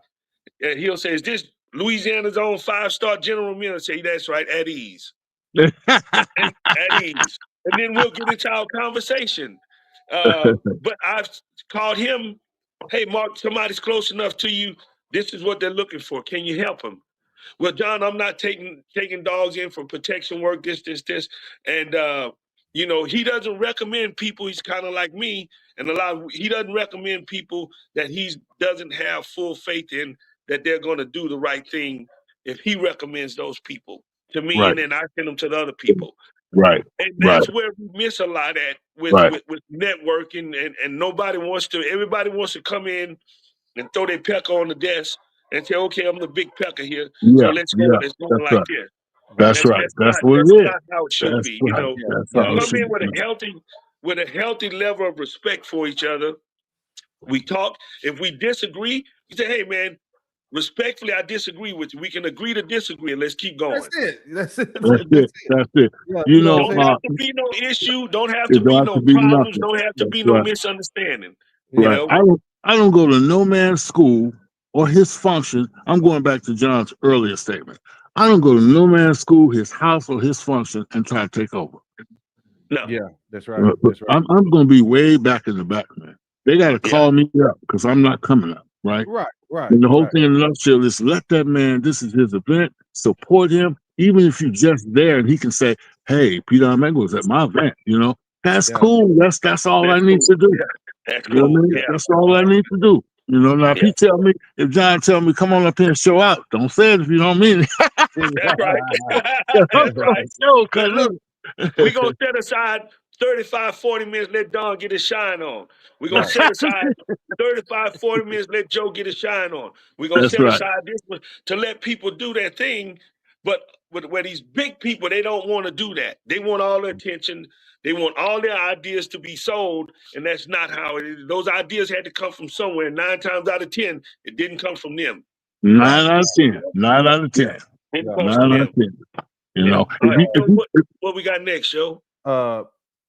he'll say, is this Louisiana's own 5-star general military? I say, that's right, at ease. At ease. And then we'll get into our conversation. But I've called him, hey, Mark, somebody's close enough to you. This is what they're looking for. Can you help them? Well, John, I'm not taking dogs in for protection work, this. And, you know, he doesn't recommend people. He's kind of like me. And he doesn't recommend people that he doesn't have full faith in that they're going to do the right thing if he recommends those people to me. And then I send them to the other people. Right. And that's where we miss a lot at with networking, and everybody wants to come in and throw their pecker on the desk and say, okay, I'm the big pecker here. So let's go like this. That's right. That's what it is. That's not how it should be. You know, come in with a healthy level of respect for each other. We talk. If we disagree, we say, hey man, respectfully, I disagree with you. We can agree to disagree, and let's keep going. That's it. Yeah, you know, don't have to be no issue. Don't have to be no problems. Don't have to be no misunderstanding. You know? I don't go to no man's school or his function. I'm going back to John's earlier statement. I don't go to no man's school, his house, or his function and try to take over. No. Yeah, that's right. I'm going to be way back in the back, man. They got to call me up because I'm not coming up. right? Right. And the whole thing in a nutshell is let that man, this is his event, support him, even if you're just there and he can say, hey, Peter Armego was at my event, that's cool. That's all I need to do. That's You know cool. what I mean? That's all I need to do. Now if if John tell me, come on up here and show out, don't say it if you don't mean it. That's right. That's right. But look, we're going to set aside 35, 40 minutes, let Don get his shine on. We're going to set aside 35, 40 minutes, let Joe get his shine on. We're going to set aside this one to let people do their thing. But where these big people, they don't want to do that. They want all the attention. They want all their ideas to be sold, and that's not how it is. Those ideas had to come from somewhere. 9 times out of 10, it didn't come from them. 9 out of 10. 9 out of 10. Didn't 9 out of 10. All right, what we got next, Joe?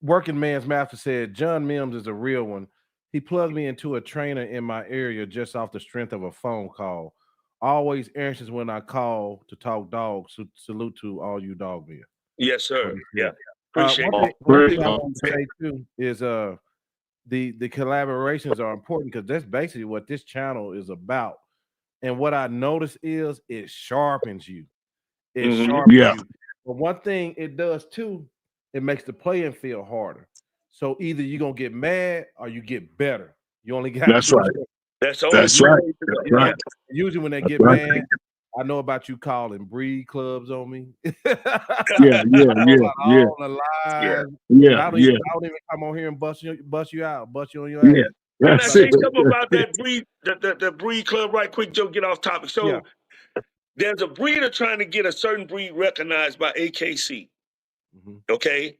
Working Man's Master said, John Mims is a real one. He plugged me into a trainer in my area just off the strength of a phone call. Always anxious when I call to talk dogs. So salute to all you dog men. Yes, sir. Yeah. One thing I want to say too is the collaborations are important because that's basically what this channel is about. And what I notice is it sharpens you. It sharpens you. But one thing it does too, it makes the playing field harder. So either you're gonna get mad or you get better. You only got That's right. That's right. Right. Usually when they get mad, I know about you calling breed clubs on me. Yeah. I don't even come on here and bust you out, bust you on your ass. Can I say something about that breed, the breed club right quick, Joe, get off topic. So there's a breeder trying to get a certain breed recognized by AKC. Okay.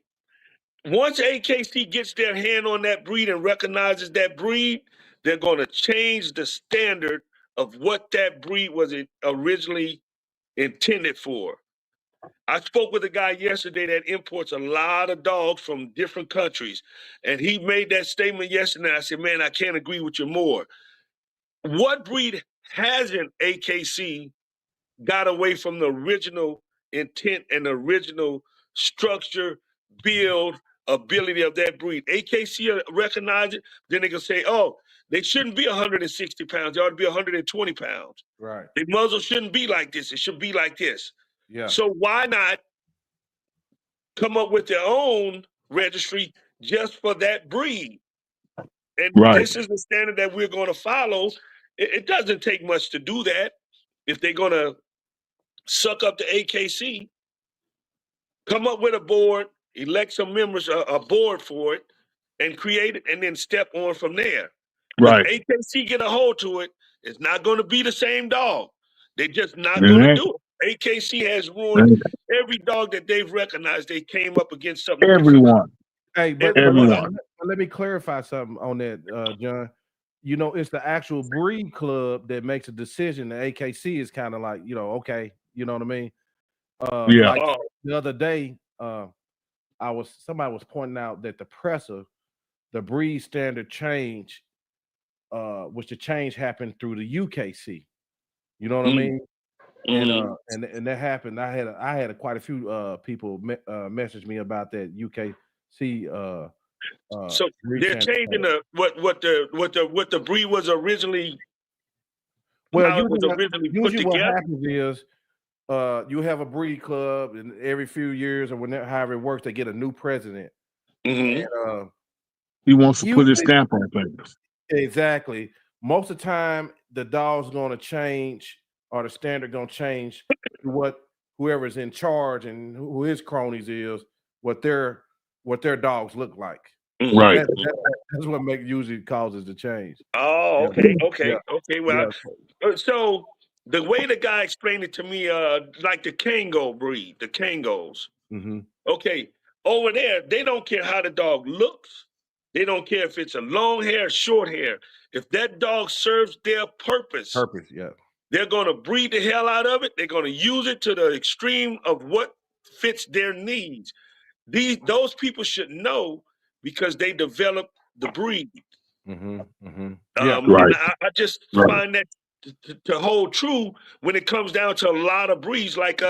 Once AKC gets their hand on that breed and recognizes that breed, they're going to change the standard of what that breed was originally intended for. I spoke with a guy yesterday that imports a lot of dogs from different countries, and he made that statement yesterday. I said, man, I can't agree with you more. What breed hasn't AKC got away from the original intent and the original structure, build, ability of that breed? AKC recognize it, then they can say, oh, they shouldn't be 160 pounds. They ought to be 120 pounds. Right. The muzzle shouldn't be like this. It should be like this. Yeah. So why not come up with their own registry just for that breed? And this is the standard that we're going to follow. It doesn't take much to do that. If they're going to suck up to AKC, come up with a board, elect some members, a board for it, and create it, and then step on from there. Right. If AKC get a hold to it, it's not going to be the same dog. They're just not going to do it. AKC has ruined every dog that they've recognized. They came up against something. Everyone. Hey, but let me clarify something on that, John. It's the actual breed club that makes a decision. The AKC is kind of like, okay, you know what I mean? Like the other day, somebody was pointing out that the presser, the breed standard change, which the change happened through the UKC. You know what I mean? And that happened. I had quite a few people message me about that UKC. So they're changing what the breed was originally. Well, usually what happens is you have a breed club, and every few years or however it works, they get a new president. And, he wants to put his stamp on things. Exactly. Most of the time, the dog's going to change, or the standard going to change to what whoever's in charge and who his cronies is, what their dogs look like. Right. That's what usually causes the change. Oh, okay. Well, so the way the guy explained it to me, like the Kango breed, the Kangos. Okay, over there, they don't care how the dog looks. They don't care if it's a long hair, short hair. If that dog serves their purpose, they're going to breed the hell out of it. They're going to use it to the extreme of what fits their needs. Those people should know because they develop the breed. And I just find that to hold true when it comes down to a lot of breeds. Like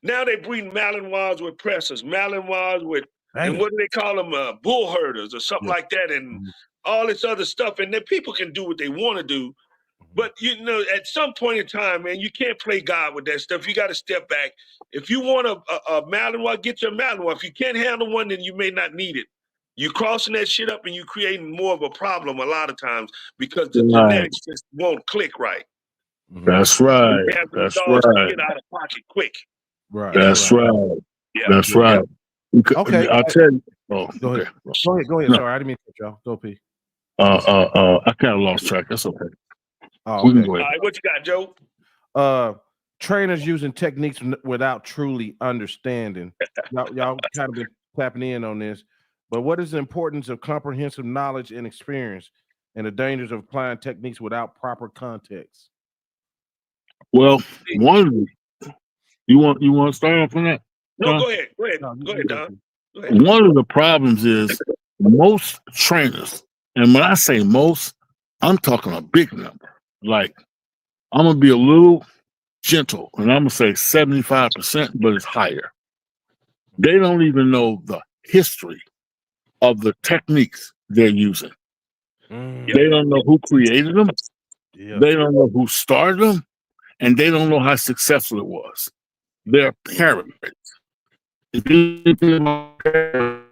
now they breed Malinois with pressers, Malinois with, and what do they call them? Bull herders or something like that, and all this other stuff. And then people can do what they want to do. But at some point in time, man, you can't play God with that stuff. You got to step back. If you want a Malinois, get your Malinois. If you can't handle one, then you may not need it. You crossing that shit up and you creating more of a problem a lot of times because the genetics just won't click right. That's right. That's right. Get out of pocket quick. Right. That's right. Yeah. That's right. Okay. I'll tell you. Oh, Go ahead. Go ahead. No. Sorry, I didn't mean to cut y'all. Go, P. I kind of lost track. That's okay. Oh, We can okay. go ahead. All right, what you got, Joe? Trainers using techniques without truly understanding. Y'all kind of been tapping in on this, but what is the importance of comprehensive knowledge and experience, and the dangers of applying techniques without proper context? Well, one, you want to start off on that? No, go ahead. Go ahead. No, Go ahead, Don. Go ahead. One of the problems is most trainers, and when I say most, I'm talking a big number. Like, I'm gonna be a little gentle, and I'm gonna say 75%, but it's higher. They don't even know the history of the techniques they're using. They don't know who created them. They don't know who started them, and they don't know how successful it was. They're parrots. If you think about parrots,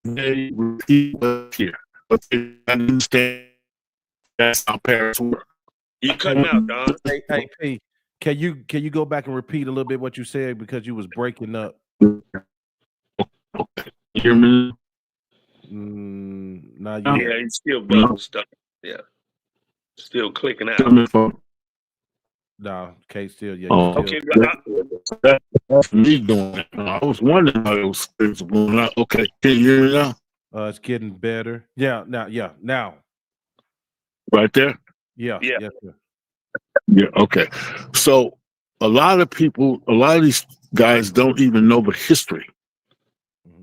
they repeat what's here, but they understand that's how parrots work. You cutting out, Don. Hey, P, can you go back and repeat a little bit what you said because you was breaking up? Okay. You hear me? Not Yeah, yet. he's still bugging stuff. Yeah. Still clicking out. No, Kate still, yeah. Okay, that's me doing it. I was wondering how those things were going out. Okay, can you hear me now? It's getting better. Yeah, now. Right there? Yeah. Yes, sir. Yeah, okay. So a lot of these guys don't even know the history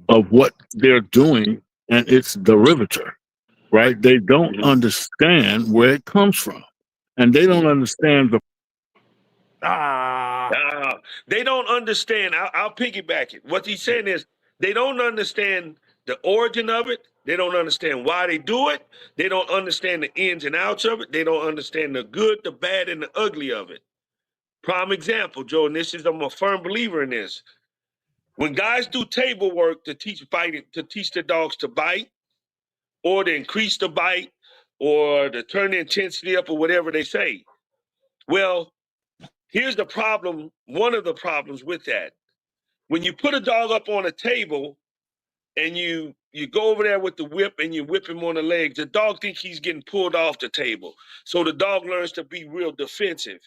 of what they're doing and its derivative, right? They don't understand where it comes from. And they don't understand they don't understand. I'll piggyback it. What he's saying is they don't understand the origin of it. They don't understand why they do it. They don't understand the ins and outs of it. They don't understand the good, the bad, and the ugly of it. Prime example, Joe, and I'm a firm believer in this. When guys do table work to teach the dogs to bite, or to increase the bite, or to turn the intensity up, or whatever they say. Well, here's the problem. One of the problems with that. When you put a dog up on a table and you go over there with the whip and you whip him on the legs, the dog thinks he's getting pulled off the table. So the dog learns to be real defensive.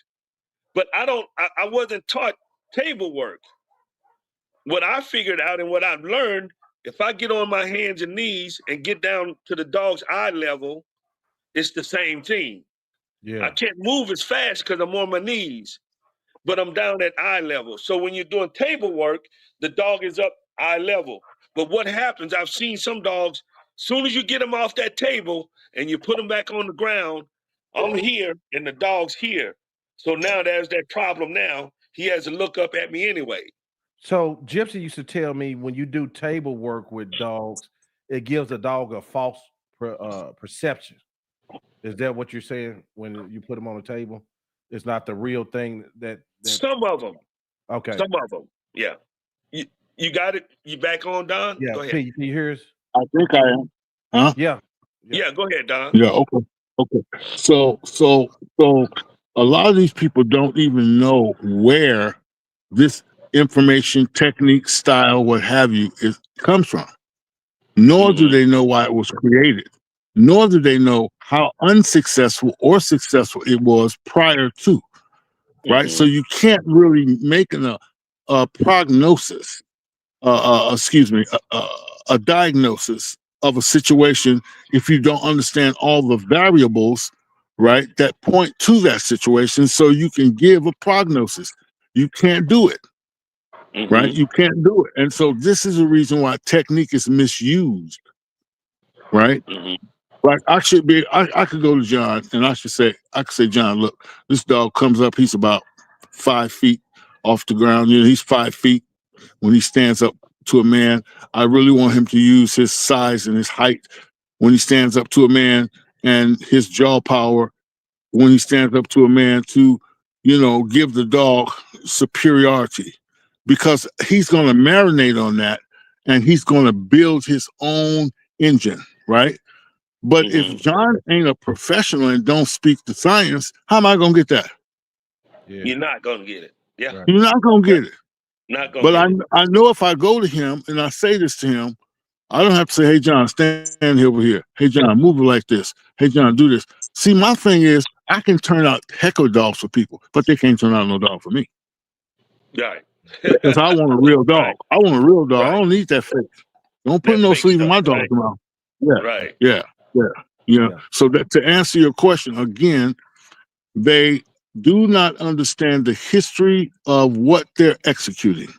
But I wasn't taught table work. What I figured out and what I've learned, if I get on my hands and knees and get down to the dog's eye level, it's the same thing. Yeah. I can't move as fast because I'm on my knees, but I'm down at eye level. So when you're doing table work, the dog is up eye level. But what happens, I've seen some dogs, soon as you get them off that table and you put them back on the ground, I'm here and the dog's here. So now there's that problem now. He has to look up at me anyway. So Gypsy used to tell me when you do table work with dogs, it gives a dog a false perception. Is that what you're saying when you put them on the table? It's not the real thing that Some of them. Okay. Some of them. Yeah. You got it? You back on, Don? Yeah. Go ahead. Can you hear us? I think I am. Huh? Yeah. Yeah, go ahead, Don. Yeah, okay. So a lot of these people don't even know where this information, technique, style, what have you, comes from. Nor do they know why it was created. Nor do they know how unsuccessful or successful it was prior to. Right? So you can't really make a prognosis, a diagnosis of a situation if you don't understand all the variables, right, that point to that situation so you can give a prognosis. You can't do it, right? You can't do it. And so this is a reason why technique is misused, right? Like I could go to John and I could say, John, look, this dog comes up, he's about 5 feet off the ground. You know, he's 5 feet when he stands up to a man. I really want him to use his size and his height when he stands up to a man and his jaw power when he stands up to a man to, give the dog superiority, because he's going to marinate on that and he's going to build his own engine, right? But if John ain't a professional and don't speak the science, how am I going to get that? Yeah. You're not going to get it. Yeah. Right. You're not going to get it. Not going But to get it. I know if I go to him and I say this to him, I don't have to say, hey, John, stand over here. Hey, John, move it like this. Hey, John, do this. See, my thing is, I can turn out heck of dogs for people, but they can't turn out no dog for me. Right. Because I want a real dog. Right. I want a real dog. Right. I don't need that fake. Don't put That no fake sleep in stuff, my dog's right. mouth. Yeah. Right. Yeah. So that, to answer your question again, they do not understand the history of what they're executing.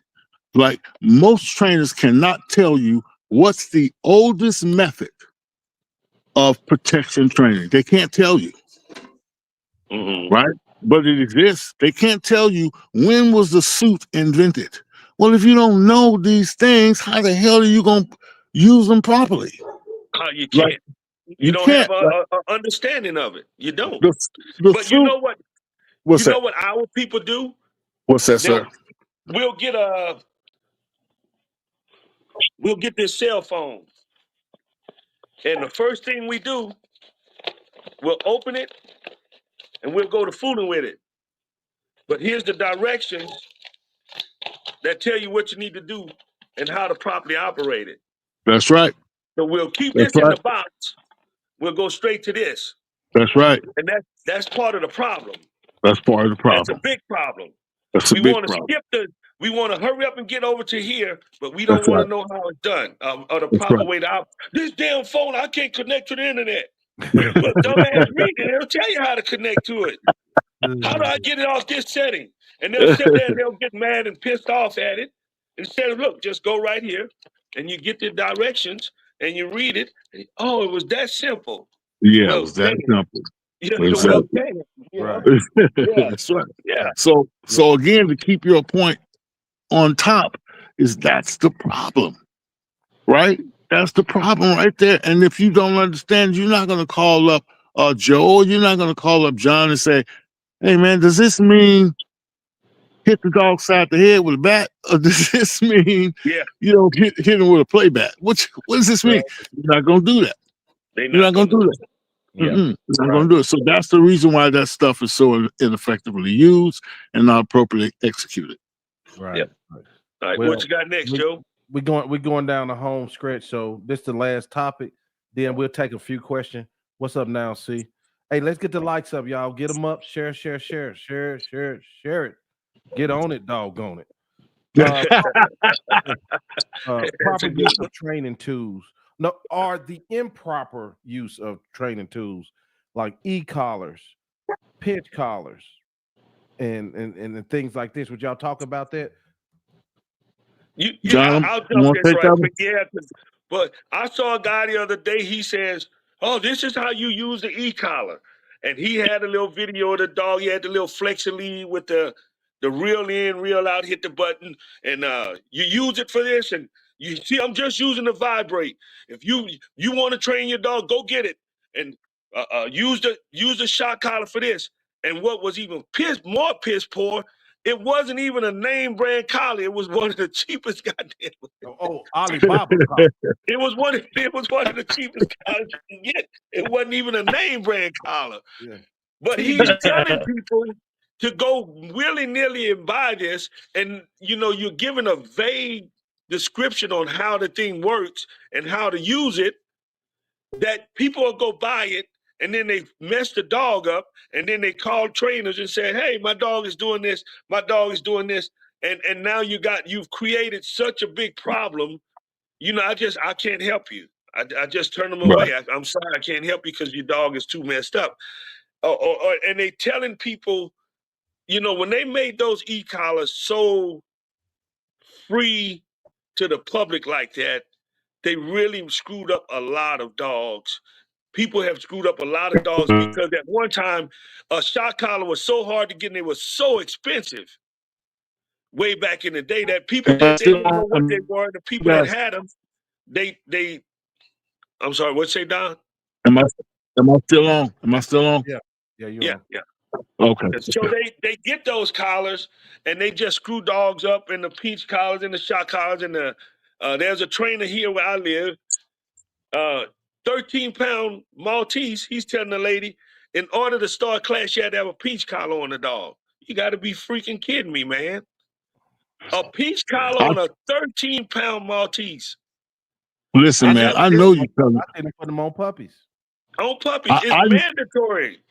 Like, most trainers cannot tell you what's the oldest method of protection training. They can't tell you, right? But it exists. They can't tell you when was the suit invented. Well, if you don't know these things, how the hell are you going to use them properly? You can't. Like, you don't have a understanding of it. You don't. The But suit, you know what? What's that? Know what our people do? What's that, sir? We'll get this cell phone, and the first thing we do, we'll open it, and we'll go to fooling with it. But here's the directions that tell you what you need to do and how to properly operate it. That's right. So we'll keep this in the box. We'll go straight to this. That's right. And that's part of the problem. That's part of the problem. That's a big problem. We want to skip we want to hurry up and get over to here, but we don't want to know how it's done or the proper way to operate. This damn phone, I can't connect to the internet. But dumbass, read it. It'll tell you how to connect to it. How do I get it off this setting? And they'll sit there and they'll get mad and pissed off at it. Instead of, look, just go right here and you get the directions and you read it. And, oh, it was that simple. Yeah, it was that simple. That's right. Yeah. So again, to keep your point on top, that's the problem, right? That's the problem right there. And if you don't understand, you're not going to call up Joe, or you're not going to call up John and say, hey, man, does this mean hit the dog side the head with a bat? Or does this mean, hit him with a play bat? What does this mean? You're not going to do that. You're not going to do that. You're not going to do it. So that's the reason why that stuff is so ineffectively used and not appropriately executed. Right. Yep. All right. Well, what you got next, Joe? We're going down the home stretch. So this is the last topic. Then we'll take a few questions. What's up now, C? Hey, let's get the likes up, y'all. Get them up. Share it. Get on it, doggone it. Proper use of training tools. No, are the improper use of training tools like e-collars, pinch collars, and things like this. Would y'all talk about that? John, I'll jump in right. But I saw a guy the other day. He says, "Oh, this is how you use the e-collar," and he had a little video of the dog. He had the little flexi lead with the reel in, reel out, hit the button, and you use it for this. And you see, I'm just using the vibrate. If you want to train your dog, go get it and use the shock collar for this. And what was even more piss poor, it wasn't even a name brand collar. It was one of the cheapest goddamn. Alibaba. It was one of the cheapest collars you can get. It wasn't even a name brand collar. Yeah. But he's telling people to go willy-nilly and buy this, and you're given a vague description on how the thing works and how to use it, that people will go buy it, and then they mess the dog up, and then they call trainers and say, hey, my dog is doing this, my dog is doing this, and now you've created such a big problem. I can't help you. I just turn them away. I'm sorry, I can't help you because your dog is too messed up. And they telling people, when they made those e-collars so free to the public like that, they really screwed up a lot of dogs. People have screwed up a lot of dogs because at one time, a shock collar was so hard to get and it was so expensive way back in the day that people just didn't know what they were. The people that had them, I'm sorry, what'd you say, Don? Am I still on? Yeah. Yeah, Yeah, on. yeah. Okay. And so they get those collars and they just screw dogs up in the peach collars and the shot collars and there's a trainer here where I live, 13-pound Maltese. He's telling the lady, in order to start class, you had to have a peach collar on the dog. You got to be freaking kidding me, man. A peach collar on a 13-pound Maltese. Listen, man, I know you I think they put them on puppies. On puppies. It's mandatory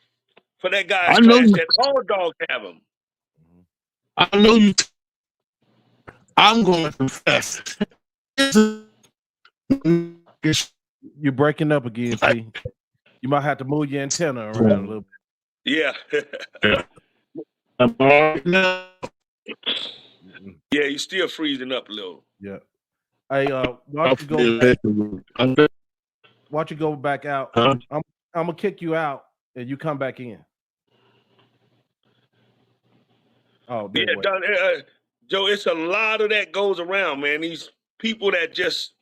for that guy's class that all dogs have them. I know you. I'm going to confess. You're breaking up again, P. You might have to move your antenna around a little bit. Yeah. Yeah. I'm all right now. Yeah, you're still freezing up a little. Yeah. Hey, why don't you go back out? Huh? I'm gonna kick you out and you come back in. Oh, yeah, Joe, it's a lot of that goes around, man. These people that just,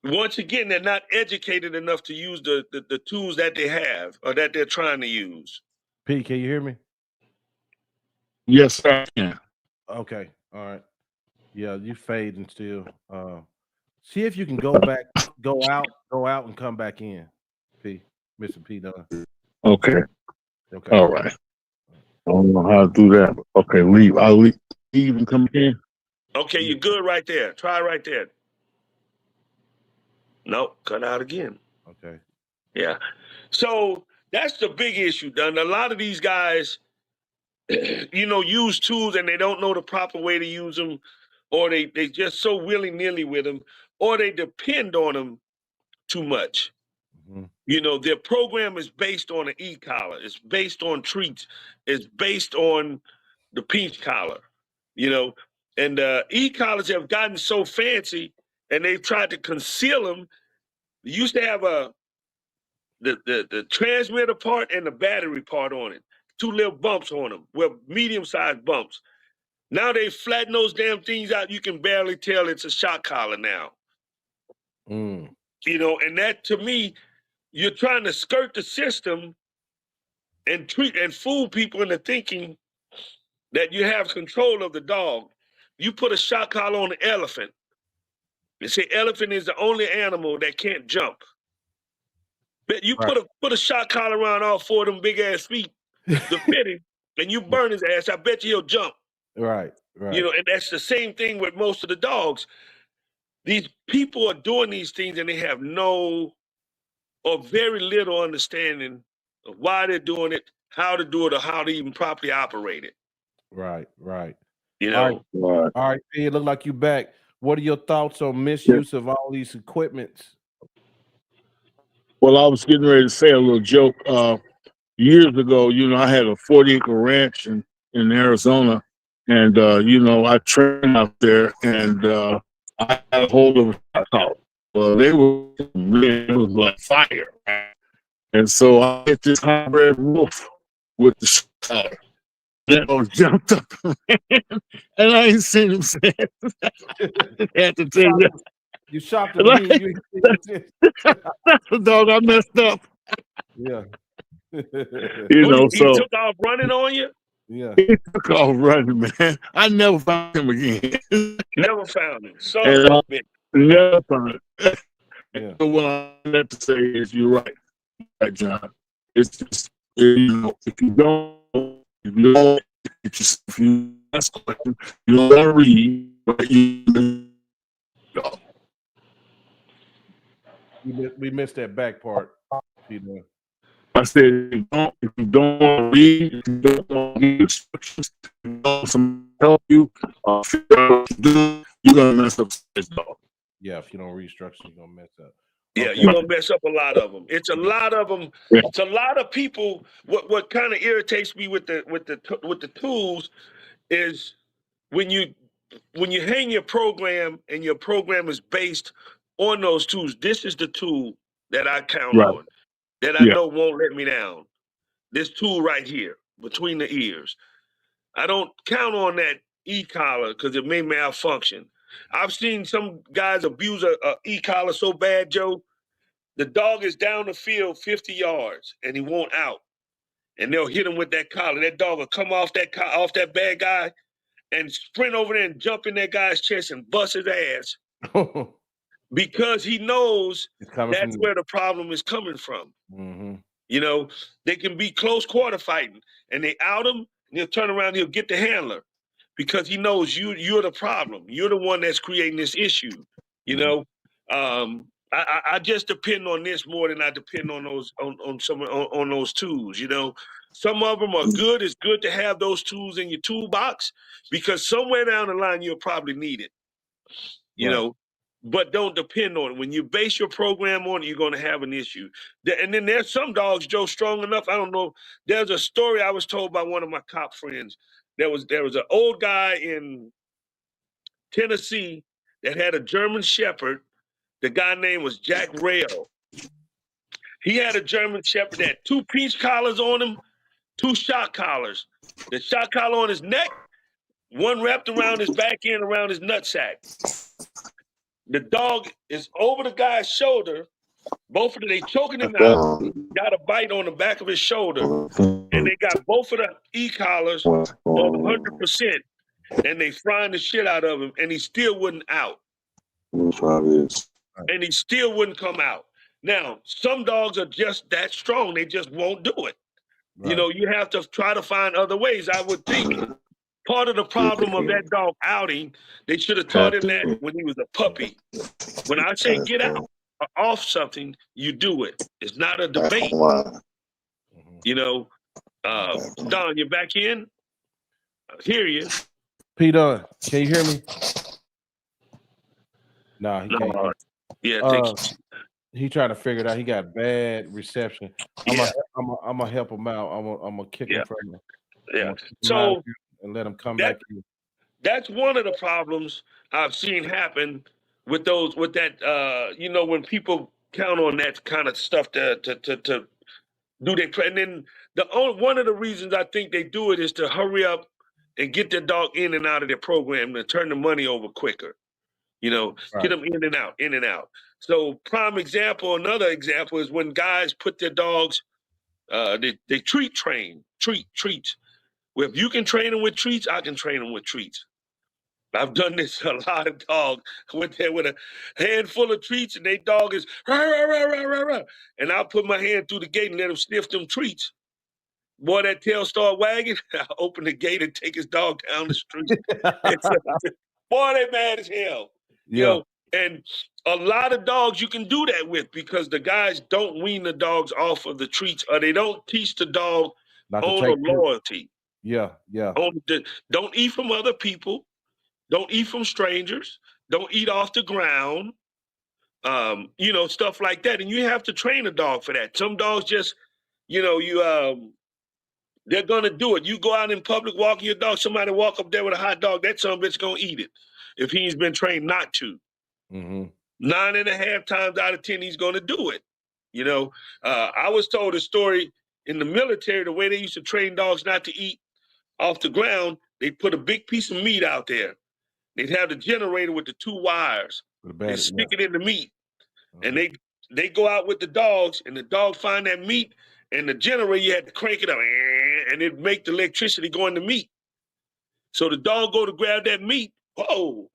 once again, they're not educated enough to use the tools that they have or that they're trying to use. P, can you hear me? Yes, I can. Okay, all right. Yeah, you fading still. See if you can go out and come back in. P, Mr. P Dunn. Okay. Okay. All right. I don't know how to do that. Okay, leave. I'll leave and come in. Okay, you're good right there. Try right there. Nope, cut out again. Okay. Yeah. So that's the big issue, Dunn. A lot of these guys, use tools and they don't know the proper way to use them, or they just so willy-nilly with them, or they depend on them too much. Mm-hmm. Their program is based on an e-collar. It's based on treats. It's based on the peach collar, and e-collars have gotten so fancy and they've tried to conceal them. They used to have the transmitter part and the battery part on it, two little bumps on them, well, medium-sized bumps. Now they flatten those damn things out. You can barely tell it's a shock collar now. Mm. And that, to me, you're trying to skirt the system and treat and fool people into thinking that you have control of the dog. You put a shock collar on an elephant. They say elephant is the only animal that can't jump. But you put a shock collar around all four of them big ass feet, the fitting, and you burn his ass. I bet you he'll jump. Right. And that's the same thing with most of the dogs. These people are doing these things and they have no or very little understanding of why they're doing it, how to do it, or how to even properly operate it. Right. All right, P, it look like you back. What are your thoughts on misuse of all these equipments? Well, I was getting ready to say a little joke. Years ago, I had a 40-acre ranch in Arizona, and I trained out there, and I had a hold of a shot collar. Well, it was like fire, and so I hit this hybrid wolf with the shot collar. That jumped up, and I ain't seen him since. I had to tell you. You shocked him. That's the dog I messed up. Yeah. He took off running on you? Yeah. He took off running, man. I never found him again. Never found him. Never found him. Yeah. So what I have to say is you're right, John. It's just, if you don't if you ask questions, you don't want to read, but we missed that back part. I said, if you don't want to read, if you don't want to get instructions, if you don't want someone to help you, figure out what to do, you're going to mess up this dog. Yeah, if you don't read instructions, you're going to mess up. Yeah, you're going to mess up a lot of them. It's a lot of them. Yeah. It's a lot of people. What kind of irritates me with the tools is when you hang your program and your program is based on those tools. This is the tool that I count on, that I know won't let me down. This tool right here between the ears. I don't count on that e-collar because it may malfunction. I've seen some guys abuse a e-collar so bad, Joe. The dog is down the field 50 yards and he won't out. and they'll hit him with that collar. That dog will come off that bad guy and sprint over there and jump in that guy's chest and bust his ass because he knows that's where the problem is coming from. Mm-hmm. You know, they can be close quarter fighting and they out him and he'll turn around and he'll get the handler because he knows you're the problem. You're the one that's creating this issue. You know, I just depend on this more than I depend on those on those tools. You know, some of them are good. It's good to have those tools in your toolbox because somewhere down the line you'll probably need it. You know, but don't depend on it. When you base your program on it, you're going to have an issue. And then there's some dogs, Joe, strong enough. I don't know. There's a story I was told by one of my cop friends. There was an old guy in Tennessee that had a German Shepherd. The guy name was Jack Rail. He had a German Shepherd that had 2 peach collars on him, 2 shock collars. The shock collar on his neck, one wrapped around his back end, around his nutsack. The dog is over the guy's shoulder. Both of them, they choking him out. Got a bite on the back of his shoulder. And they got both of the e-collars on 100%. And they frying the shit out of him. And he still wasn't out. And he still wouldn't come out. Now, some dogs are just that strong. They just won't do it. Right. You know, you have to try to find other ways. I would think part of the problem of that dog outing, they should have taught him that when he was a puppy. When I say get out or off something, you do it. It's not a debate. You know, Don, you're back in? I hear you. Peter, can you hear me? No, he can't. Yeah, he trying to figure it out. He got bad reception. I'm gonna help him out. I'm gonna kick him from him. Yeah. So and let him come back in. That's one of the problems I've seen happen with that. You know, when people count on that kind of stuff to do their play, and then one of the reasons I think they do it is to hurry up and get their dog in and out of their program and turn the money over quicker. You know, get them in and out. So another example is when guys put their dogs, they treats. Well, if you can train them with treats, I can train them with treats. I've done this a lot of dogs. Went there with a handful of treats and they dog is rah, rah, rah, rah, rah, rah. And I'll put my hand through the gate and let him sniff them treats. Boy, that tail start wagging. I open the gate and take his dog down the street. Boy, they mad as hell. You know, and a lot of dogs you can do that with because the guys don't wean the dogs off of the treats or they don't teach the dog owner loyalty. Yeah. Don't eat from other people. Don't eat from strangers. Don't eat off the ground. You know, stuff like that. And you have to train a dog for that. Some dogs just, you know, they're gonna do it. You go out in public walking your dog, somebody walk up there with a hot dog, that son of a bitch gonna eat it if he's been trained not to. 9.5 times out of 10, he's gonna do it. You know, I was told a story in the military, the way they used to train dogs not to eat off the ground, they'd put a big piece of meat out there. They'd have the generator with the 2 wires. They stick it in the meat. And they go out with the dogs, and the dog find that meat, and the generator, you had to crank it up, and it'd make the electricity go in the meat. So the dog go to grab that meat, whoa.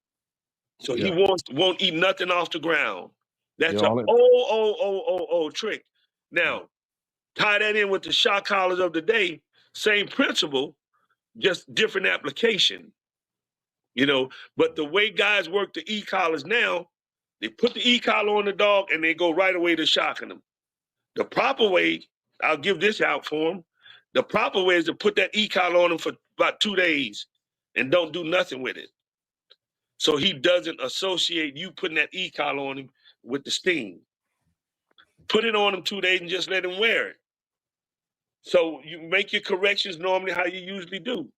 So he won't eat nothing off the ground. That's an old trick. Now, tie that in with the shock collars of the day, same principle, just different application. You know, but the way guys work the e-collars now, they put the e-collar on the dog and they go right away to shocking them. The proper way, I'll give this out for them, the proper way is to put that e-collar on him for about 2 days and don't do nothing with it. So he doesn't associate you putting that e-collar on him with the sting. Put it on him 2 days and just let him wear it. So you make your corrections normally how you usually do.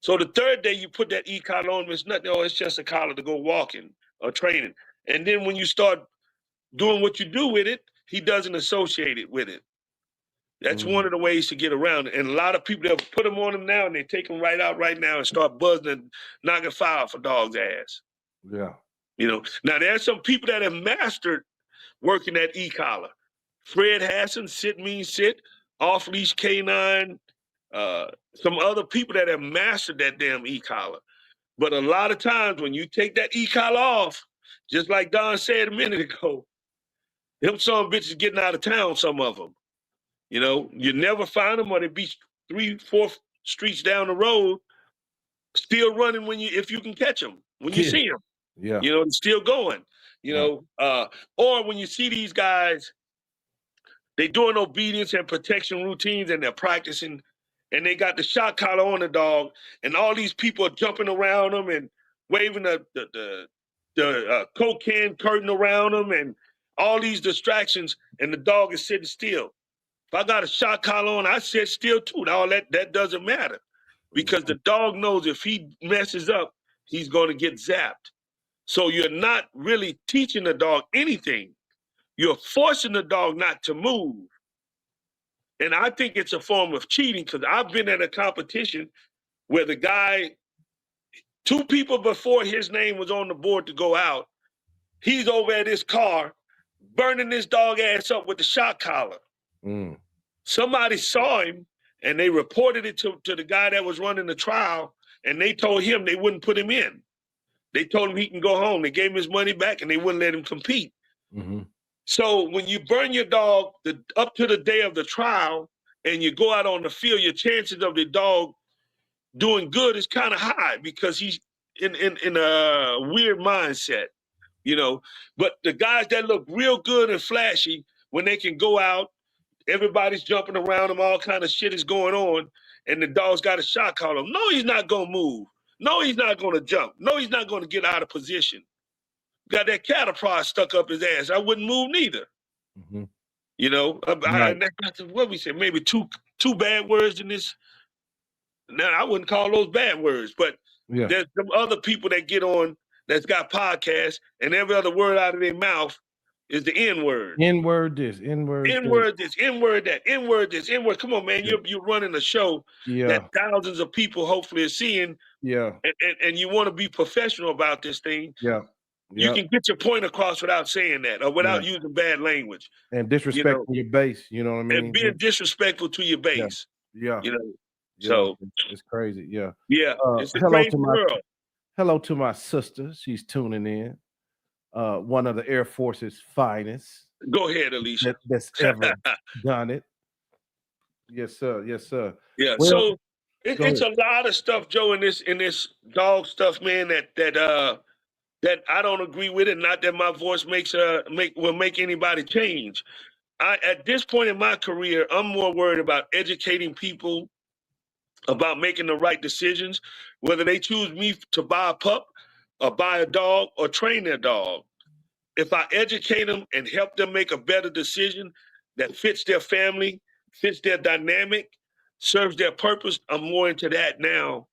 So the 3rd day you put that e-collar on him, it's nothing, it's just a collar to go walking or training. And then when you start doing what you do with it, he doesn't associate it with it. That's one of the ways to get around it. And a lot of people, they'll put them on him now and they take him right out right now and start buzzing and knocking fire for dog's ass. Yeah. You know, now there's some people that have mastered working that e-collar. Fred Hassan, Sit Means Sit, off-leash canine, some other people that have mastered that damn e-collar. But a lot of times when you take that e-collar off, just like Don said a minute ago, them some bitches getting out of town, some of them. You know, you never find them, or they be 3-4 streets down the road, still running if you can catch them, when you see them. Yeah. You know, they're still going. You know, or when you see these guys, they doing obedience and protection routines, and they're practicing, and they got the shock collar on the dog, and all these people are jumping around them and waving the Coke can curtain around them, and all these distractions, and the dog is sitting still. If I got a shock collar on, I sit still too. All that doesn't matter, because the dog knows if he messes up, he's going to get zapped. So you're not really teaching the dog anything. You're forcing the dog not to move. And I think it's a form of cheating, because I've been at a competition where the guy, 2 people before his name was on the board to go out, he's over at his car burning this dog ass up with the shock collar. Somebody saw him, and they reported it to the guy that was running the trial, and they told him they wouldn't put him in. They told him he can go home. They gave him his money back, and they wouldn't let him compete. So when you burn your dog up to the day of the trial, and you go out on the field, your chances of the dog doing good is kind of high, because he's in a weird mindset, you know. But the guys that look real good and flashy, when they can go out, everybody's jumping around them, all kind of shit is going on, and the dog's got a shock collar. No, he's not going to move. No, he's not going to jump. No, he's not going to get out of position. Got that cattle prod stuck up his ass. I wouldn't move neither. You know, what we said, maybe two bad words in this. Now, I wouldn't call those bad words, but there's some other people that get on that's got podcasts, and every other word out of their mouth is the N-word. N-word this, N-word this, N-word that, N-word this, N-word. Come on, man, you're running a show that thousands of people hopefully are seeing. And you want to be professional about this thing. You can get your point across without saying that, or without using bad language. And disrespecting your base, you know what I mean? And being disrespectful to your base. You know. So it's crazy. It's a crazy world. Hello to my sister. She's tuning in. One of the Air Force's finest. Go ahead, Alicia. That's ever done it. Yes, sir. Yes, sir. Yeah. Well, so it's a lot of stuff, Joe, in this dog stuff, man, that I don't agree with it. Not that my voice will make anybody change. At this point in my career, I'm more worried about educating people about making the right decisions, whether they choose me to buy a pup or buy a dog or train their dog. If I educate them and help them make a better decision that fits their family, fits their dynamic, serves their purpose, I'm more into that now.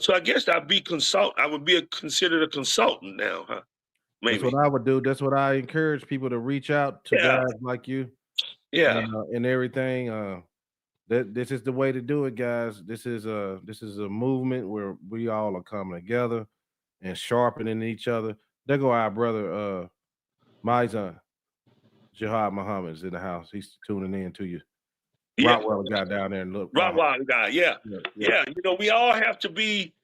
So I guess I would be considered a consultant now, huh? Maybe. That's what I would do. That's what I encourage people to reach out to guys like you. And everything. This is the way to do it, guys. This is a movement where we all are coming together and sharpening each other. There go our brother, Mizan Jihad Muhammad is in the house. He's tuning in to you. Rottweiler guy down there and look. Rottweiler guy, yeah. You know, we all have to be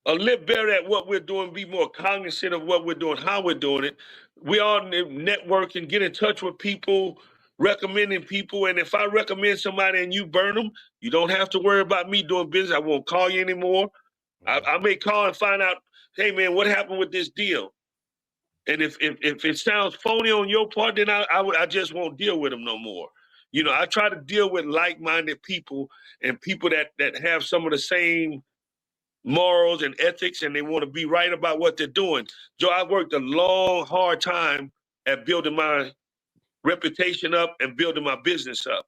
a little better at what we're doing, be more cognizant of what we're doing, how we're doing it. We all network and get in touch with people, recommending people. And if I recommend somebody and you burn them, you don't have to worry about me doing business. I won't call you anymore. I may call and find out, hey, man, what happened with this deal? And if it sounds phony on your part, then I just won't deal with them no more. You know, I try to deal with like-minded people and people that have some of the same morals and ethics, and they want to be right about what they're doing. Joe, I've worked a long, hard time at building my reputation up and building my business up.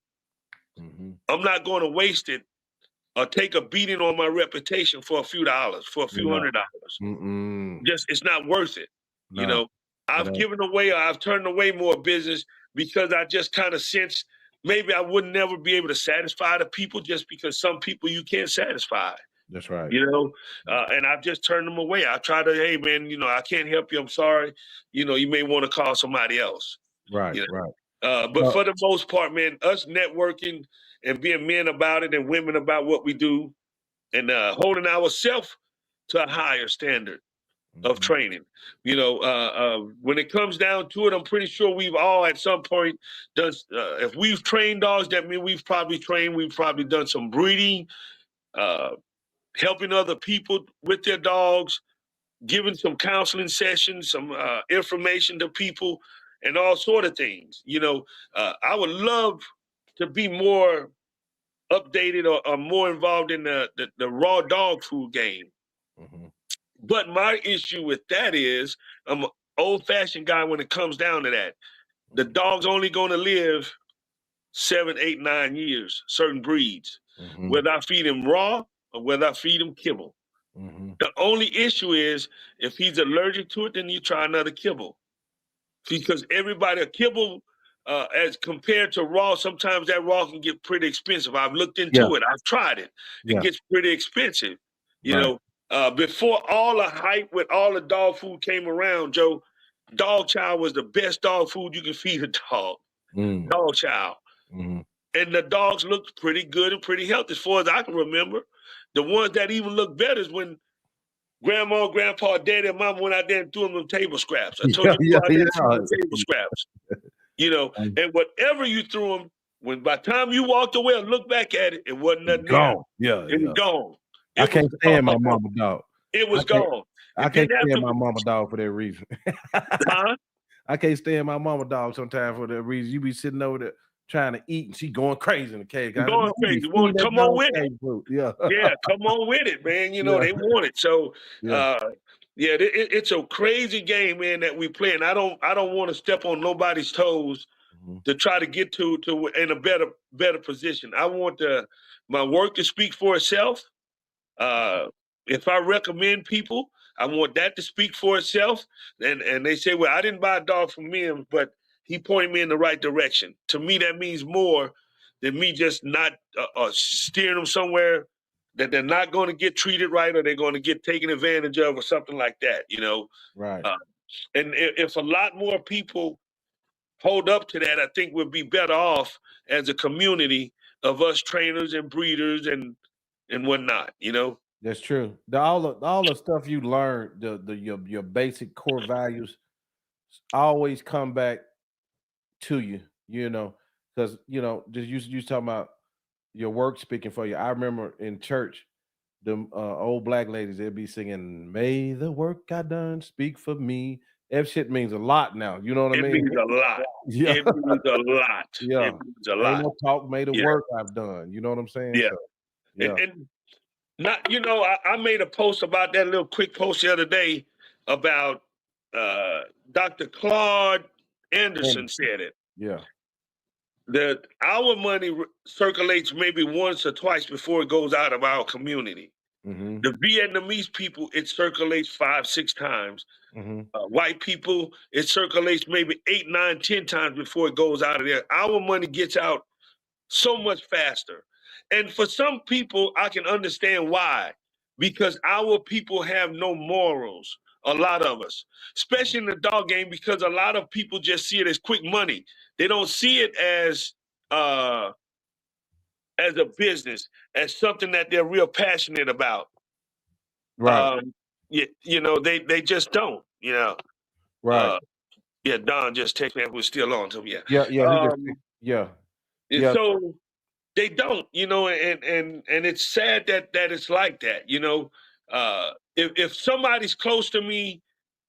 I'm not going to waste it or take a beating on my reputation for a few dollars, for a few $100. Just, it's not worth it. You know, I've given away, or I've turned away more business because I just kind of sensed maybe I would never be able to satisfy the people, just because some people you can't satisfy. That's right. You know, and I've just turned them away. I try to, hey, man, you know, I can't help you. I'm sorry. You know, you may want to call somebody else. Right, you know? right. But for the most part, man, us networking and being men about it and women about what we do and holding ourselves to a higher standard of training. You know, when it comes down to it, I'm pretty sure we've all at some point done, if we've trained dogs, that means we've probably done some breeding, helping other people with their dogs, giving some counseling sessions, some information to people, and all sort of things. You know, I would love to be more updated or more involved in the raw dog food game. But my issue with that is I'm an old-fashioned guy when it comes down to that. The dog's only going to live 7, 8, 9 years, certain breeds, whether I feed him raw or whether I feed him kibble. The only issue is if he's allergic to it, then you try another kibble. Because everybody, a kibble, as compared to raw, sometimes that raw can get pretty expensive. I've looked into it. I've tried it. It gets pretty expensive. You know, before all the hype with all the dog food came around, Joe, dog chow was the best dog food you can feed a dog. Dog chow. And the dogs looked pretty good and pretty healthy as far as I can remember. The ones that even look better is when Grandma, Grandpa, Daddy, and Mama went out there and threw them table scraps. I told you to go out there and throw them table scraps. You know, and whatever you threw them, when by the time you walked away and looked back at it, it wasn't nothing gone. there. It was gone. I can't stand my mama dog. It was gone. I can't stand my mama dog for that reason. Huh? I can't stand my mama dog sometimes for that reason. You be sitting over there trying to eat and she going crazy in the cage. Going crazy. Well, come on with it. Yeah, come on with it, man. You know, they want it. So it's a crazy game, man, that we play. And I don't want to step on nobody's toes to try to get to in a better position. I want my work to speak for itself. If I recommend people, I want that to speak for itself. And they say, well, I didn't buy a dog from him, but he pointed me in the right direction. To me, that means more than me just not steering them somewhere that they're not going to get treated right or they're going to get taken advantage of or something like that, you know? Right. And if a lot more people hold up to that, I think we'll be better off as a community of us trainers and breeders and whatnot, you know? That's true. All the stuff you learned, your basic core values always come back to you, you know, because you know, just you talking about your work speaking for you. I remember in church, the old black ladies, they'd be singing, "May the work I done speak for me." That shit means a lot now. You know what I mean? It means a lot. Yeah. It means a lot. Yeah. It means a lot. Ain't no talk, made the work I've done. You know what I'm saying? Yeah. So, and not, you know, I made a post about that, little quick post the other day about Dr. Claude Anderson said it. Yeah. That our money circulates maybe once or twice before it goes out of our community. The Vietnamese people, it circulates 5, 6 times. White people, it circulates maybe 8, 9, 10 times before it goes out of there. Our money gets out so much faster. And for some people, I can understand why. Because our people have no morals, a lot of us, especially in the dog game, because a lot of people just see it as quick money. They don't see it as a business, as something that they're real passionate about. Right. You know, they just don't, you know. Right. Yeah, Don just texted me. We're still on. So Yeah. So they don't, you know, and it's sad that it's like that, you know. If somebody's close to me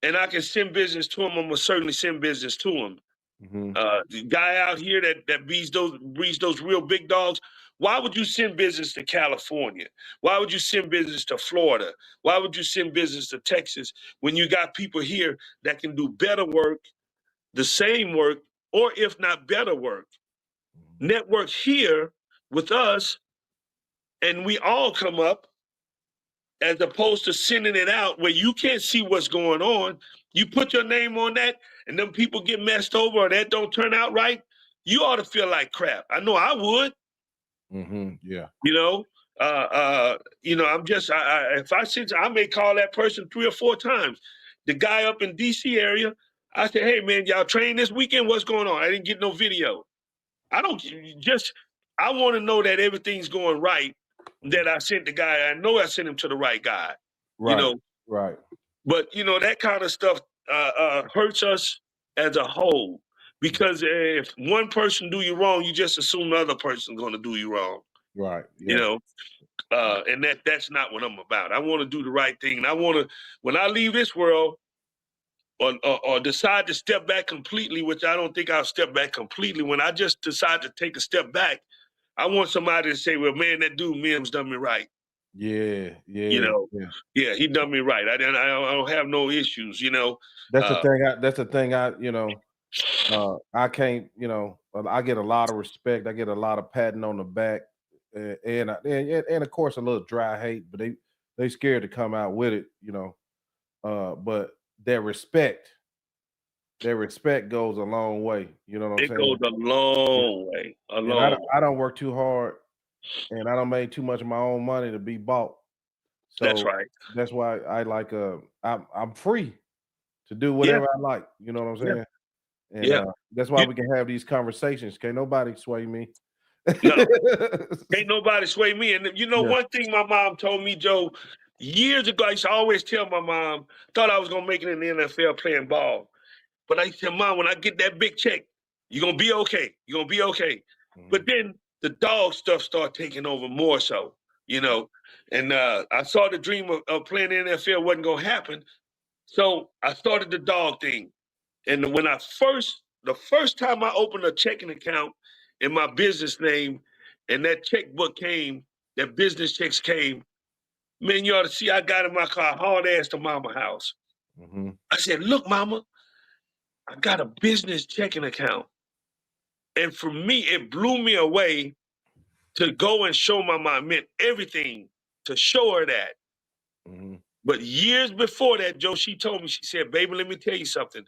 and I can send business to them, I'm gonna certainly send business to them. The guy out here that breeds those real big dogs, why would you send business to California? Why would you send business to Florida? Why would you send business to Texas when you got people here that can do better work, the same work, or if not better work? Network here with us, and we all come up, as opposed to sending it out where you can't see what's going on. You put your name on that, and then people get messed over, or that don't turn out right. You ought to feel like crap. I know I would. Yeah. You know, I'm just. If I may call that person 3 or 4 times. The guy up in D.C. area, I said, hey man, y'all train this weekend? What's going on? I didn't get no video. I want to know that everything's going right, that I sent the guy. I know I sent him to the right guy, you Right. know. Right. But that kind of stuff hurts us as a whole, because if one person do you wrong, you just assume the other person's going to do you wrong. Right. You Yeah. know, and that's not what I'm about. I want to do the right thing, and I want to, when I leave this world, or decide to step back completely, which I don't think I'll step back completely. When I just decide to take a step back, I want somebody to say, "Well, man, that dude Mims done me right." Yeah. Yeah. You know, Yeah. yeah, he done me right. I don't have no issues. That's the thing. That's the thing. I can't. I get a lot of respect. I get a lot of patting on the back, and of course a little dry hate. But they scared to come out with it. But their respect goes a long way. You know what I'm It saying? goes a long way, a And long way. I don't work too hard, and I don't make too much of my own money to be bought. That's So right. that's why I like. I'm free to do Yeah, whatever I like. You know what I'm yeah, saying? And yeah. that's why You, we can have these conversations. Can't nobody sway me. no, ain't nobody sway me. And Yeah. one thing my mom told me, Joe, years ago, I used to always tell my mom, thought I was gonna make it in the NFL playing ball. But I said, Mom, when I get that big check, you're gonna be okay. You're gonna be okay. But Mhm. then the dog stuff started taking over more so, and I saw the dream of playing in the NFL wasn't gonna happen. So I started the dog thing. And when the first time I opened a checking account in my business name, and that checkbook came, that business checks came, man, you ought to see I got in my car, hard ass to mama house. Mhm. I said, look, mama, I got a business checking account. And for me, it blew me away to go and show my mom. Meant everything to show her that. Mhm. But years before that, Joe, she told me, she said, baby, let me tell you something.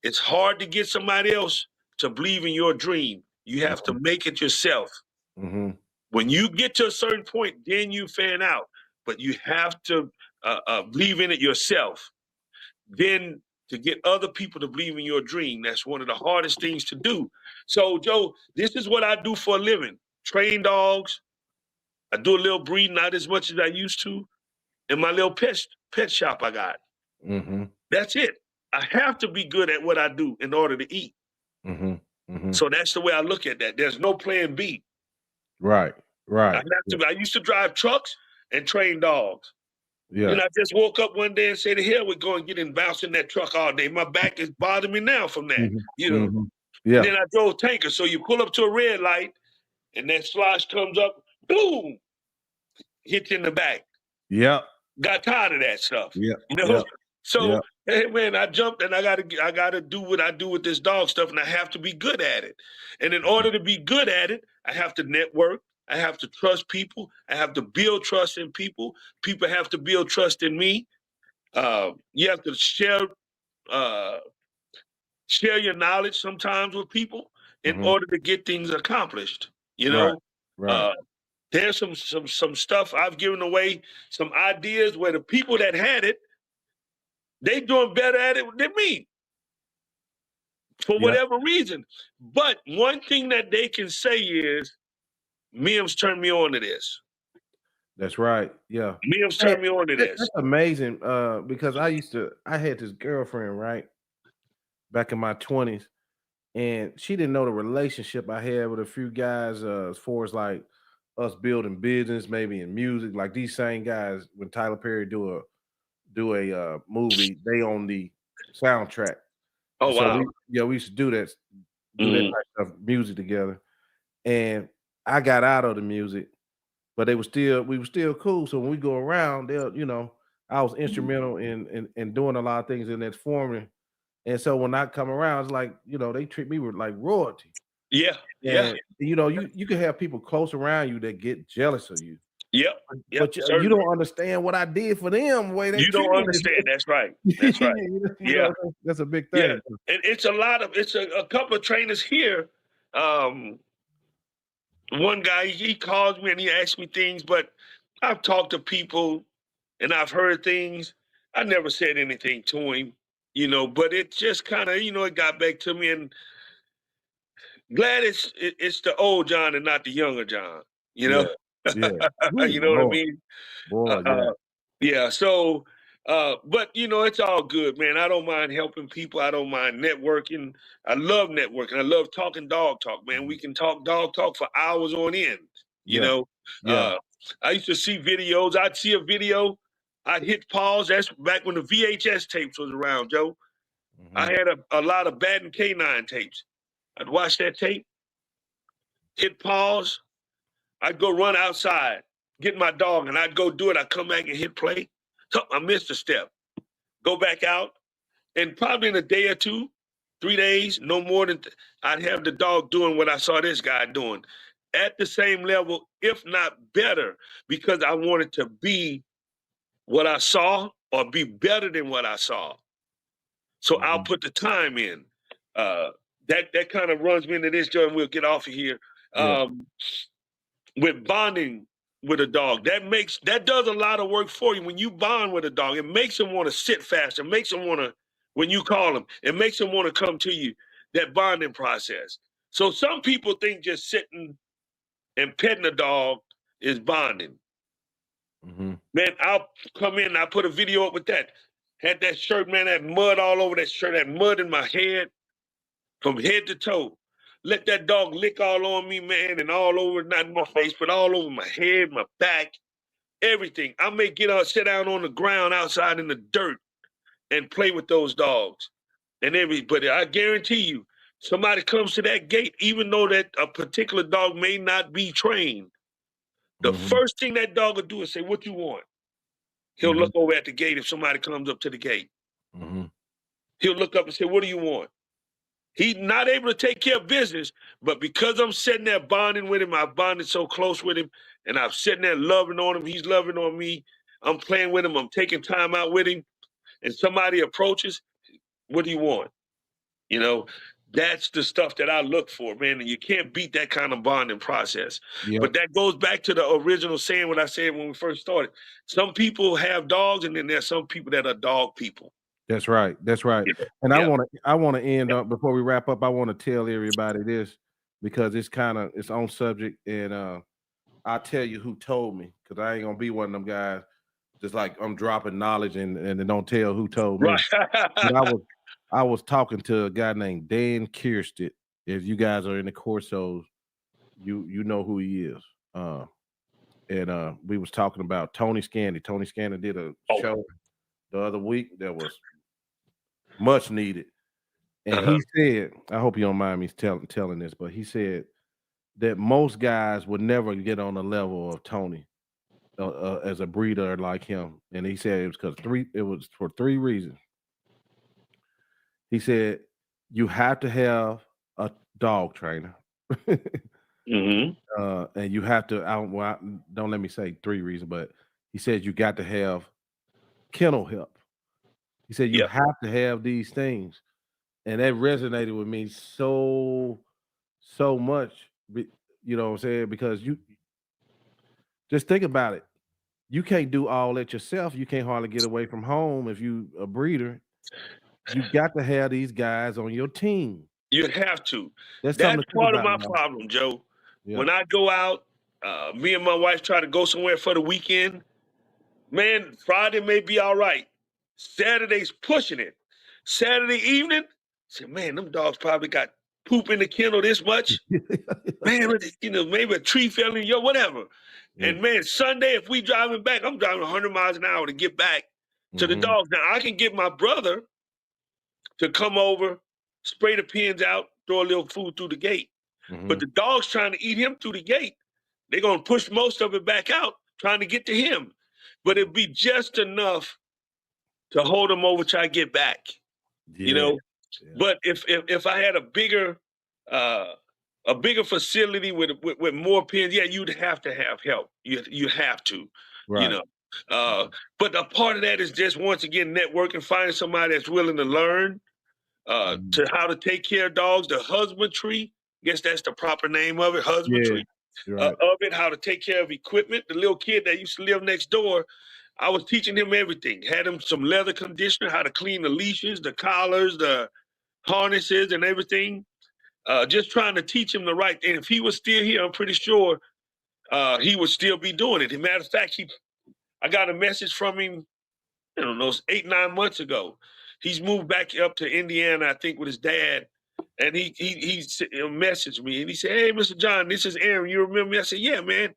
It's hard to get somebody else to believe in your dream. You have to make it yourself. Mhm. When you get to a certain point, then you fan out. But you have to believe in it yourself. Then to get other people to believe in your dream, that's one of the hardest things to do. So, Joe, this is what I do for a living. Train dogs. I do a little breeding, not as much as I used to. In my little pet shop I got. Mhm. That's it. I have to be good at what I do in order to eat. Mhm. Mhm. So that's the way I look at that. There's no plan B. Right. I Right. have to. I used to drive trucks and train dogs. Yeah. Then I just woke up one day and said, "The hell, we're going to get and bounce in that truck all day." My back is bothering me now from that. Mhm. You know. Mhm. And Yeah. then I drove tanker. So you pull up to a red light, and that slosh comes up, boom, hits you in the back. Yep. Got tired of that stuff. Yep. You know. Yep. So, Yep. hey man, I jumped and I gotta do what I do with this dog stuff, and I have to be good at it. And in order to be good at it, I have to network. I have to trust people. I have to build trust in people. People have to build trust in me. You have to uh, share your knowledge sometimes with people in Mhm. order to get things accomplished. You Right. know, Right. uh, there's some stuff I've given away, some ideas where the people that had it, they doing better at it than me for Yep. whatever reason. But one thing that they can say is, Mims turned me on to this. That's right. Yeah. Mims Hey, turned me on to that's this. amazing. Because I had this girlfriend, right, back in my 20s, and she didn't know the relationship I had with a few guys, as far as like us building business, maybe in music. Like these same guys, when Tyler Perry do a movie, they own the soundtrack. Oh And so wow. we used to do that Mhm. type of music together. And I got out of the music, but we were still cool. So when we go around, I was instrumental in doing a lot of things in that forming. And so when I come around, it's like, they treat me with like royalty. Yeah, yeah, And you can have people close around you that get jealous of you. yep, yep, But you certainly. don't understand what I did for them, the way they You treat don't me. understand. That's right. That's right. Yeah, That's a big yeah. thing. And it's a couple of trainers here. Um, One guy, he calls me and he asks me things, but I've talked to people and I've heard things. I never said anything to him. you know, but it just kind of, you know, it got back to me, and glad it's the old John and not the younger John, you know. Yeah. Ooh, You know what I Lord. mean? Boy, yeah. Yeah. So, but you know, it's all good, man. I don't mind helping people. I don't mind networking. I love networking. I love talking dog talk, man. We can talk dog talk for hours on end. You Yeah. know, Yeah. I used to see videos. I'd see a video. I'd hit pause. That's back when the VHS tapes was around, Joe. I had a lot of Bad and Canine tapes. I'd watch that tape, hit pause. I'd go run outside, get my dog, and I'd go do it. I'd come back and hit play. So I missed a step. Go back out, and probably in a day or two, 3 days, no more than I'd have the dog doing what I saw this guy doing at the same level, if not better, because I wanted to be what I saw or be better than what I saw. So I'll put the time in. That kind of runs me into this, Joe, and we'll get off of here. Yeah. With bonding with a dog, that does a lot of work for you. When you bond with a dog, it makes them want to sit faster. It makes them want to, when you call them, it makes them want to come to you. That bonding process. So some people think just sitting and petting a dog is bonding. Man, I'll come in and I put a video up with that. Had that shirt, man, that mud all over that shirt, that mud in my head, from head to toe. Let that dog lick all on me, man, and all over, not in my face, but all over my head, my back, everything. I may get out, sit down on the ground outside in the dirt and play with those dogs. But I guarantee you, somebody comes to that gate, even though that a particular dog may not be trained, the first thing that dog will do is say, "What you want?" He'll look over at the gate if somebody comes up to the gate. He'll look up and say, "What do you want?" He's not able to take care of business, but because I'm sitting there bonding with him, I've bonded so close with him, and I'm sitting there loving on him, he's loving on me, I'm playing with him, I'm taking time out with him, and somebody approaches, "What do you want?" You know, that's the stuff that I look for, man, and you can't beat that kind of bonding process. Yep. But that goes back to the original saying, what I said when we first started. Some people have dogs, and then there's some people that are dog people. That's right. That's right. Yeah. And Yeah. I want to end up before we wrap up. I want to tell everybody this because it's on subject, and I'll tell you who told me, because I ain't gonna be one of them guys just like I'm dropping knowledge and then don't tell who told me. But I was talking to a guy named Dan Kierstead. If you guys are in the Corsos, you know who he is. And we was talking about Tony Scandy. Tony Scandy did a show the other week that was much needed. And he said, I hope you don't mind me telling this, but he said that most guys would never get on the level of Tony as a breeder like him. And he said it was for three reasons. He said you have to have a dog trainer. And you have to, don't let me say three reasons, but he said you got to have kennel help. He said you have to have these things. And that resonated with me so much, you know what I'm saying? Because you just think about it. You can't do all that yourself. You can't hardly get away from home if you a breeder. You got to have these guys on your team. You have to. That's part of my problem, Joe. Yeah. When I go out, me and my wife try to go somewhere for the weekend. Man, Friday may be all right. Saturday's pushing it. Saturday evening, I say, man, them dogs probably got poop in the kennel this much. Man, you know, maybe a tree fell in whatever. And man, Sunday, if we driving back, I'm driving 100 miles an hour to get back to the dogs. Now, I can get my brother to come over, spray the pins out, throw a little food through the gate. But the dog's trying to eat him through the gate. They're going to push most of it back out, trying to get to him. But it'd be just enough to hold him over till I get back. You know? But if I had a bigger facility with more pins, you'd have to have help. You have to, you know. But a part of that is just, once again, networking, finding somebody that's willing to learn to how to take care of dogs, the husbandry. I guess that's the proper name of it, husbandry. Of it, how to take care of equipment. The little kid that used to live next door, I was teaching him everything. Had him some leather conditioner, how to clean the leashes, the collars, the harnesses, and everything. Just trying to teach him the right thing. If he was still here, I'm pretty sure he would still be doing it. As a matter of fact, I got a message from him, I don't know, 8, 9 months ago. He's moved back up to Indiana, I think, with his dad. And he messaged me and he said, "Hey, Mr. John, this is Aaron. You remember me?" I said, "Yeah, man."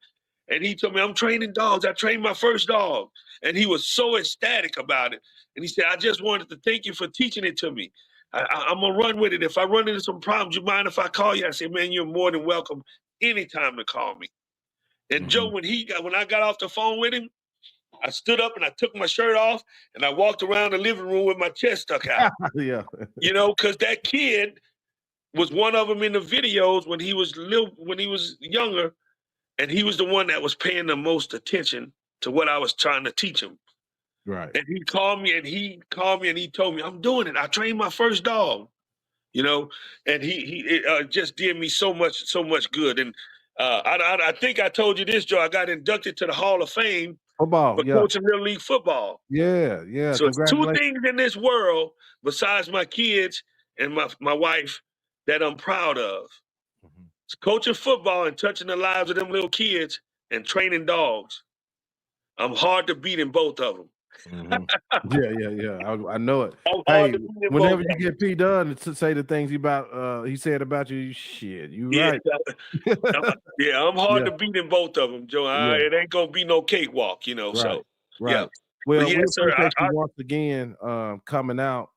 And he told me, "I'm training dogs. I trained my first dog." And he was so ecstatic about it. And he said, "I just wanted to thank you for teaching it to me. I'm going to run with it. If I run into some problems, you mind if I call you?" I said, "Man, you're more than welcome anytime to call me." And Joe, when I got off the phone with him, I stood up and I took my shirt off and I walked around the living room with my chest stuck out. Yeah. You know, because that kid was one of them in the videos when he was younger, and he was the one that was paying the most attention to what I was trying to teach him. Right. And he called me and he told me, "I'm doing it. I trained my first dog," you know, and he just did me so much good. And I think I told you this, Joe. I got inducted to the Hall of Fame Football, for yeah. coaching Little League football. Yeah. So it's 2 Congratulations. things in this world besides my kids and my wife that I'm proud of. It's coaching football and touching the lives of them little kids and training dogs. I'm hard to beat in both of them. Yeah. I know it. I'm Hey, hard to beat in whenever both you of get P done to say the things he said about you, shit, you them. right. Yeah, I'm hard Yeah. to beat in both of them, Joe. Yeah. It ain't gonna be no cakewalk, you know. Right. So yeah. Right. Well, But we yes, sir. appreciate you once again coming out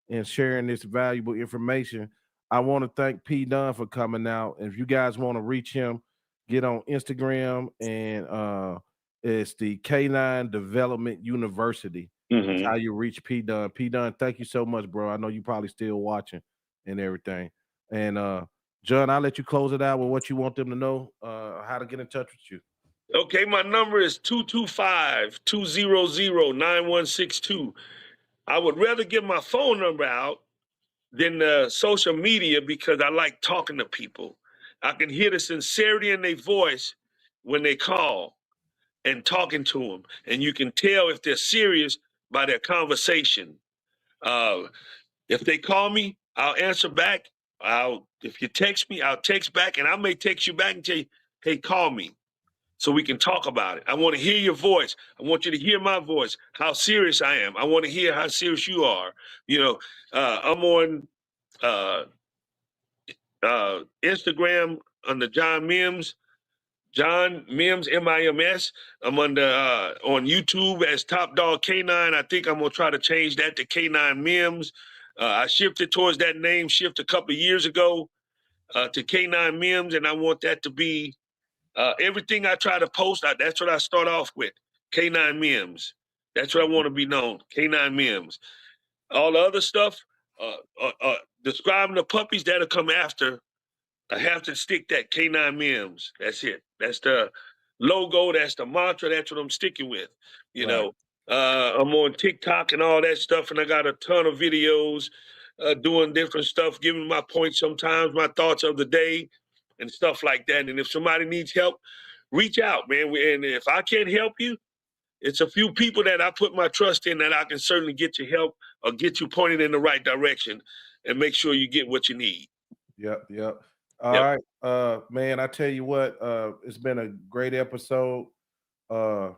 and sharing this valuable information. I want to thank P Dunn for coming out. If you guys want to reach him, get on Instagram and it's the K9 Development University. That's how you reach P Dunn. P Dunn, thank you so much, bro. I know you probably still watching and everything. And John, I'll let you close it out with what you want them to know, how to get in touch with you. Okay, my number is 225-200-9162. I would rather give my phone number out than social media because I like talking to people. I can hear the sincerity in their voice when they call and talking to them. And you can tell if they're serious by their conversation. If they call me, I'll answer back. If you text me, I'll text back, and I may text you back and say, "Hey, call me," so we can talk about it. I want to hear your voice. I want you to hear my voice, how serious I am. I want to hear how serious you are. You know, I'm on Instagram under John Mims, Mims. I'm on YouTube as Top Dog K9. I think I'm gonna try to change that to K9 Mims. I shifted towards that name shift a couple of years ago to K9 Mims, and I want that to be everything I try to post. That's what I start off with, K9 Mims. That's what I want to be known, K9 Mims. All the other stuff, describing the puppies that'll come after. I have to stick that K9 Mims. That's it. That's the logo. That's the mantra. That's what I'm sticking with. You know, I'm on TikTok and all that stuff, and I got a ton of videos doing different stuff, giving my points sometimes, my thoughts of the day, and stuff like that. And if somebody needs help, reach out, man. And if I can't help you, it's a few people that I put my trust in that I can certainly get you help or get you pointed in the right direction and make sure you get what you need. Yep. All right, man. I tell you what, it's been a great episode, and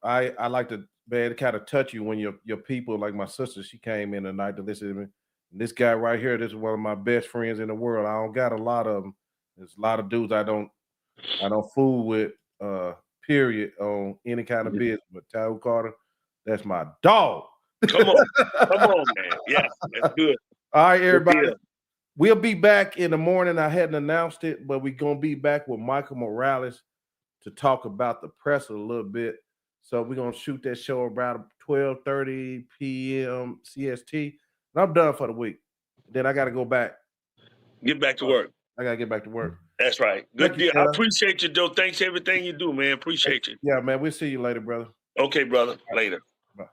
I like to, man, kind of touch you when your people, like my sister, she came in tonight to listen to me. And this guy right here, this is one of my best friends in the world. I don't got a lot of them. There's a lot of dudes I don't fool with, period, on any kind of business. But Tyrell Carter, that's my dog. Come on, man. Yeah, that's good. All right, everybody. Yeah. We'll be back in the morning. I hadn't announced it, but we're going to be back with Michael Morales to talk about the press a little bit. So we're going to shoot that show around 12:30 p.m. CST. And I'm done for the week. Then I got to go back. Get back to work. I got to get back to work. That's right. Good deal. I appreciate you, Joe. Thanks for everything you do, man. Appreciate you. Yeah, man. We'll see you later, brother. Okay, brother. Later. Bye.